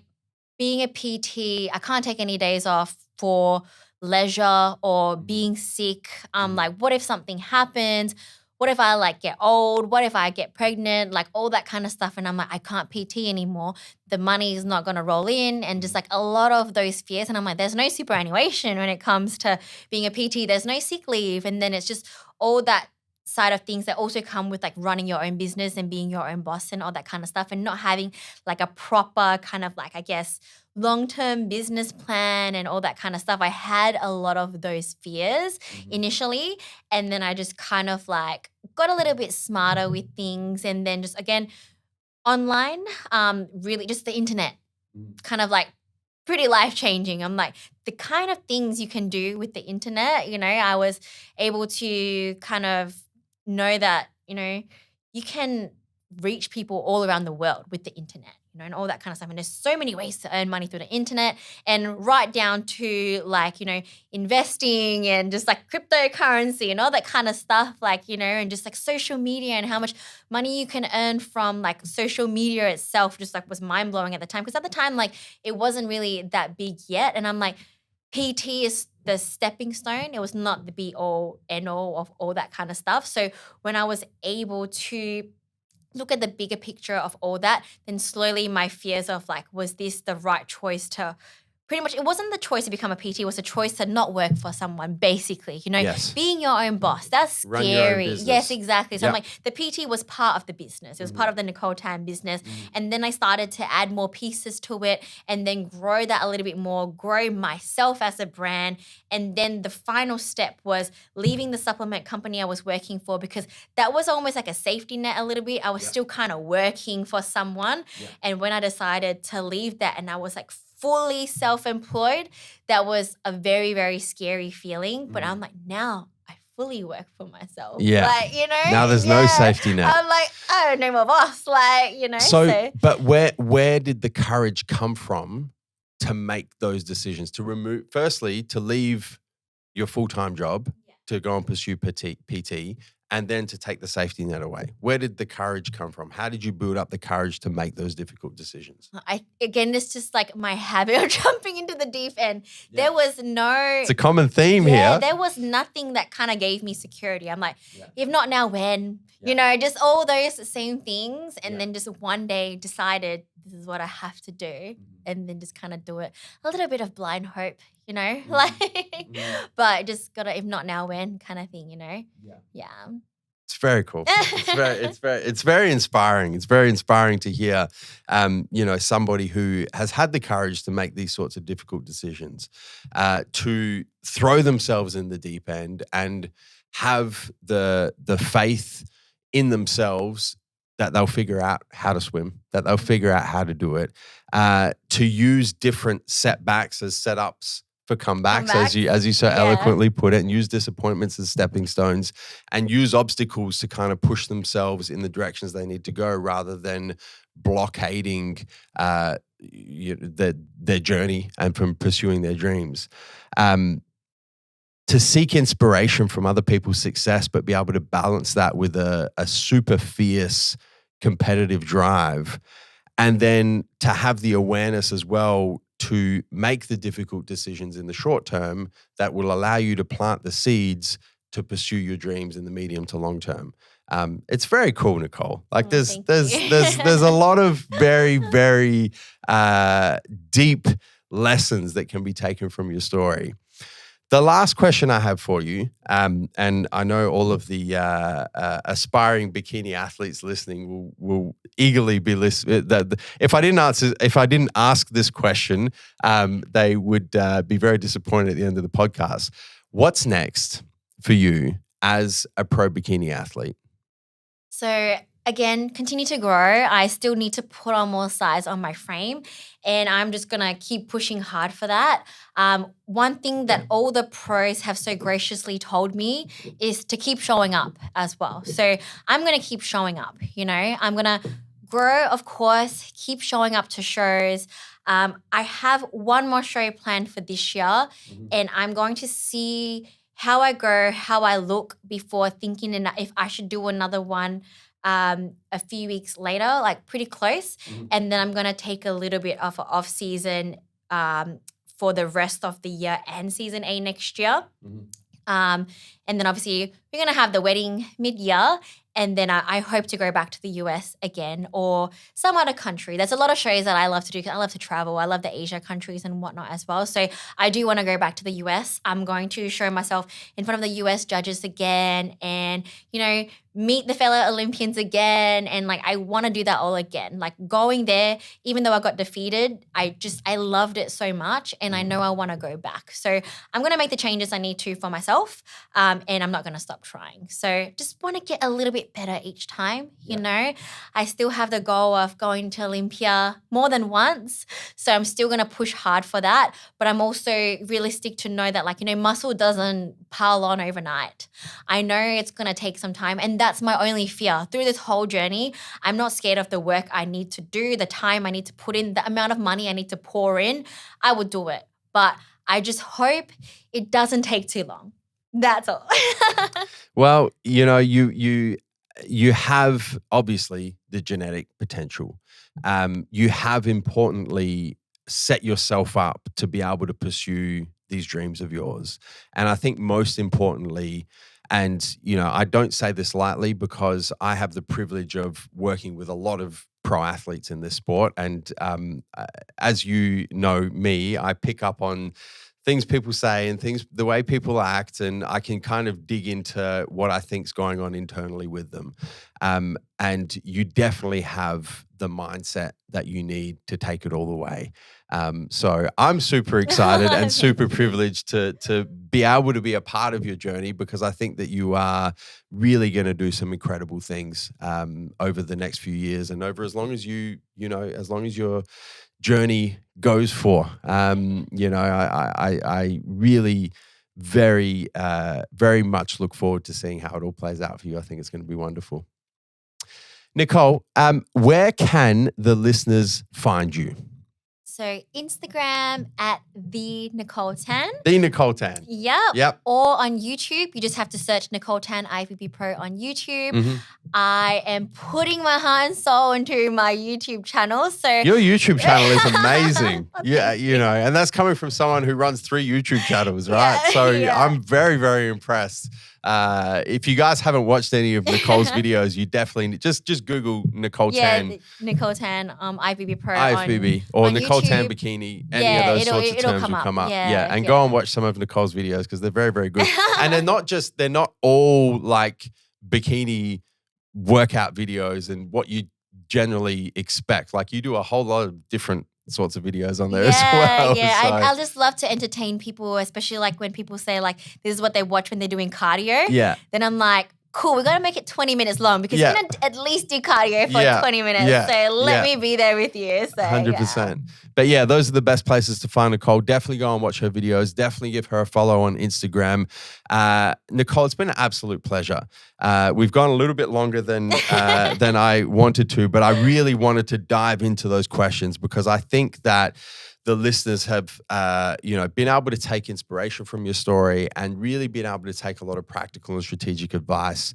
being a PT, I can't take any days off for leisure or being sick. Like, what if something happens? What if I like get old? What if I get pregnant? Like all that kind of stuff. And I'm like, I can't PT anymore. The money is not going to roll in, and just like a lot of those fears. And I'm like, there's no superannuation when it comes to being a PT. There's no sick leave. And then it's just all that side of things that also come with like running your own business and being your own boss and all that kind of stuff, and not having like a proper kind of like, I guess, long-term business plan and all that kind of stuff. I had a lot of those fears initially, and then I just kind of like got a little bit smarter with things. And then just again, online, really just the internet, kind of like pretty life-changing. I'm like, the kind of things you can do with the internet, I was able to kind of know that, you can reach people all around the world with the internet, and all that kind of stuff. And there's so many ways to earn money through the internet, and right down to like, investing and just like cryptocurrency and all that kind of stuff, like, and just like social media and how much money you can earn from like social media itself just like was mind blowing at the time. Because at the time, like it wasn't really that big yet. And I'm like, PT is the stepping stone. It was not the be all end all of all that kind of stuff. So when I was able to look at the bigger picture of all that, then slowly my fears of like, was this the right choice to pretty much, it wasn't the choice to become a PT, it was a choice to not work for someone, basically,
Yes.
being your own boss. That's
Run your own
scary.
business.
Yes, exactly. So
Yep.
I'm like, the PT was part of the business. It was part of the Nicole Tan business. And then I started to add more pieces to it and then grow that a little bit more, grow myself as a brand. And then the final step was leaving the supplement company I was working for, because that was almost like a safety net a little bit. I was still kind of working for someone. And when I decided to leave that and I was like fully self-employed, that was a very, very scary feeling. But I'm like, now I fully work for myself.
Yeah.
Like,
Now there's no safety net.
I'm like, I don't know my boss. Like,
So, but where did the courage come from to make those decisions? Firstly, to leave your full-time job to go and pursue PT, and then to take the safety net away? Where did the courage come from? How did you build up the courage to make those difficult decisions?
Again, it's just like my habit of jumping into the deep end. There was no.
It's a common theme here.
There was nothing that kind of gave me security. I'm like, if not now, when? You know, just all those same things. And then just one day decided this is what I have to do. And then just kind of do it. A little bit of blind hope, you know, but just gotta, if not now, when kind of thing, you know? Yeah.
It's very cool. It's very inspiring. It's very inspiring to hear, you know, somebody who has had the courage to make these sorts of difficult decisions, to throw themselves in the deep end and have the faith in themselves that they'll figure out how to swim, that they'll figure out how to do it, to use different setbacks as setups for comebacks, as you so eloquently put it, and use disappointments as stepping stones, and use obstacles to kind of push themselves in the directions they need to go, rather than blockading their journey and from pursuing their dreams. To seek inspiration from other people's success, but be able to balance that with a super fierce competitive drive, and then to have the awareness as well to make the difficult decisions in the short term that will allow you to plant the seeds to pursue your dreams in the medium to long term. It's very cool, Nicole. Like there's a lot of very, very deep lessons that can be taken from your story. The last question I have for you, and I know all of the aspiring bikini athletes listening will eagerly be listening. If I didn't ask this question, they would be very disappointed at the end of the podcast. What's next for you as a pro bikini athlete?
So again, continue to grow. I still need to put on more size on my frame, and I'm just going to keep pushing hard for that. One thing that all the pros have so graciously told me is to keep showing up as well. So I'm going to keep showing up, you know. I'm going to grow, of course, keep showing up to shows. I have one more show planned for this year, and I'm going to see how I go, how I look before thinking if I should do another one a few weeks later, like pretty close. And then I'm going to take a little bit of an off season for the rest of the year and season A next year. And then obviously we're going to have the wedding mid-year. And then I hope to go back to the US again or some other country. There's a lot of shows that I love to do. I love to travel. I love the Asia countries and whatnot as well. So I do want to go back to the US. I'm going to show myself in front of the US judges again and, you know, meet the fellow Olympians again. And like, I want to do that all again. Like going there, even though I got defeated, I loved it so much. And I know I want to go back. So I'm going to make the changes I need to for myself. And I'm not going to stop trying. So just want to get a little bit better each time, you know. I still have the goal of going to Olympia more than once. So I'm still going to push hard for that. But I'm also realistic to know that, like, you know, muscle doesn't pile on overnight. I know it's going to take some time. And that's my only fear. Through this whole journey, I'm not scared of the work I need to do, the time I need to put in, the amount of money I need to pour in. I would do it. But I just hope it doesn't take too long. That's all.
Well, you know, you have obviously the genetic potential. You have importantly set yourself up to be able to pursue these dreams of yours. And I think most importantly, and you know, I don't say this lightly because I have the privilege of working with a lot of pro athletes in this sport. And as you know me, I pick up on things people say and things, the way people act, and I can kind of dig into what I think's going on internally with them. And you definitely have the mindset that you need to take it all the way. So I'm super excited and super privileged to be able to be a part of your journey, because I think that you are really going to do some incredible things over the next few years and over as long as as long as your journey goes for. You know, I really very, very much look forward to seeing how it all plays out for you. I think it's going to be wonderful. Nicole, where can the listeners find you?
So Instagram at the Nicole Tan.
The Nicole Tan.
Yep. Or on YouTube, you just have to search Nicole Tan IFBB Pro on YouTube.
Mm-hmm.
I am putting my heart and soul into my YouTube channel. So
Your YouTube channel is amazing. Yeah, you know, and that's coming from someone who runs 3 YouTube channels, right?
Yeah,
So
yeah.
I'm very, very impressed. If you guys haven't watched any of Nicole's videos, you definitely just Google Nicole Tan
Nicole Tan IFBB Pro
IFBB or
on
Nicole Tan
YouTube.
Bikini. Any of those sorts of
it'll
terms
come
will
up.
come up.
Yeah,
and
yeah.
go and watch some of Nicole's videos because they're very, very good. And they're not all like bikini workout videos and what you generally expect. Like you do a whole lot of different sorts of videos on there as well.
Yeah,
So,
I just love to entertain people, especially like when people say like this is what they watch when they're doing cardio.
yeah.
Then I'm like, cool, we got to make it 20 minutes long because
Yeah.
you're going to at least do cardio for
Yeah.
20 minutes.
Yeah.
So let
Yeah.
me be there with you. So
100%. But yeah, those are the best places to find Nicole. Definitely go and watch her videos. Definitely give her a follow on Instagram. Nicole, it's been an absolute pleasure. We've gone a little bit longer than I wanted to, but I really wanted to dive into those questions because I think that the listeners have, been able to take inspiration from your story and really been able to take a lot of practical and strategic advice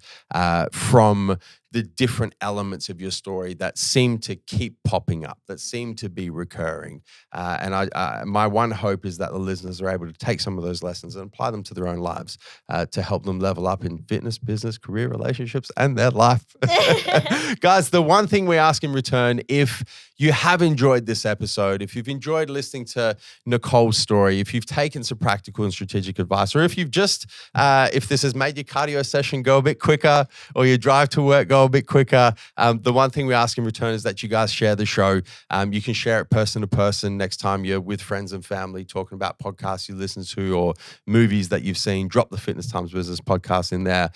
from the different elements of your story that seem to keep popping up, that seem to be recurring. And my one hope is that the listeners are able to take some of those lessons and apply them to their own lives to help them level up in fitness, business, career, relationships, and their life. Guys, the one thing we ask in return, if you have enjoyed this episode, if you've enjoyed listening to Nicole's story, if you've taken some practical and strategic advice, or if you've just, if this has made your cardio session go a bit quicker or your drive to work go a bit quicker, the one thing we ask in return is that you guys share the show. You can share it person to person next time you're with friends and family talking about podcasts you listen to or movies that you've seen. Drop the Fitness Times Business podcast in there.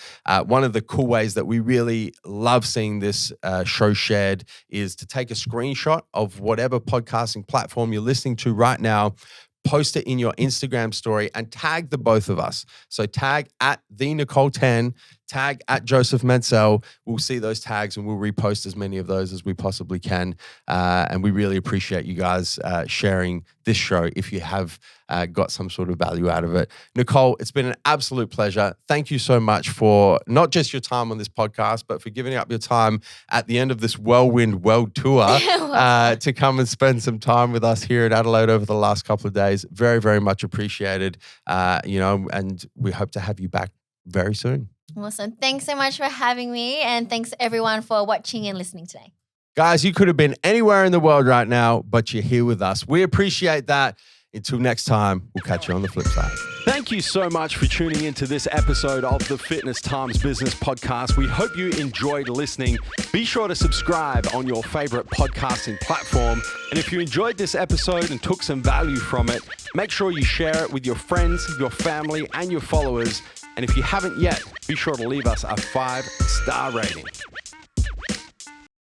One of the cool ways that we really love seeing this show shared is to take a screenshot of whatever podcasting platform you're listening to right now, post it in your Instagram story and tag the both of us. So tag at the Nicole Tan, tag at Joseph Mencel. We'll see those tags and we'll repost as many of those as we possibly can. And we really appreciate you guys sharing this show if you have got some sort of value out of it. Nicole, it's been an absolute pleasure. Thank you so much for not just your time on this podcast, but for giving up your time at the end of this whirlwind world tour to come and spend some time with us here in Adelaide over the last couple of days. Very, very much appreciated. And we hope to have you back very soon.
Awesome. Thanks so much for having me. And thanks everyone for watching and listening today.
Guys, you could have been anywhere in the world right now, but you're here with us. We appreciate that. Until next time, we'll catch you on the flip side. Thank you so much for tuning into this episode of the Fitness Times Business Podcast. We hope you enjoyed listening. Be sure to subscribe on your favorite podcasting platform. And if you enjoyed this episode and took some value from it, make sure you share it with your friends, your family, and your followers. And if you haven't yet, be sure to leave us a 5-star rating.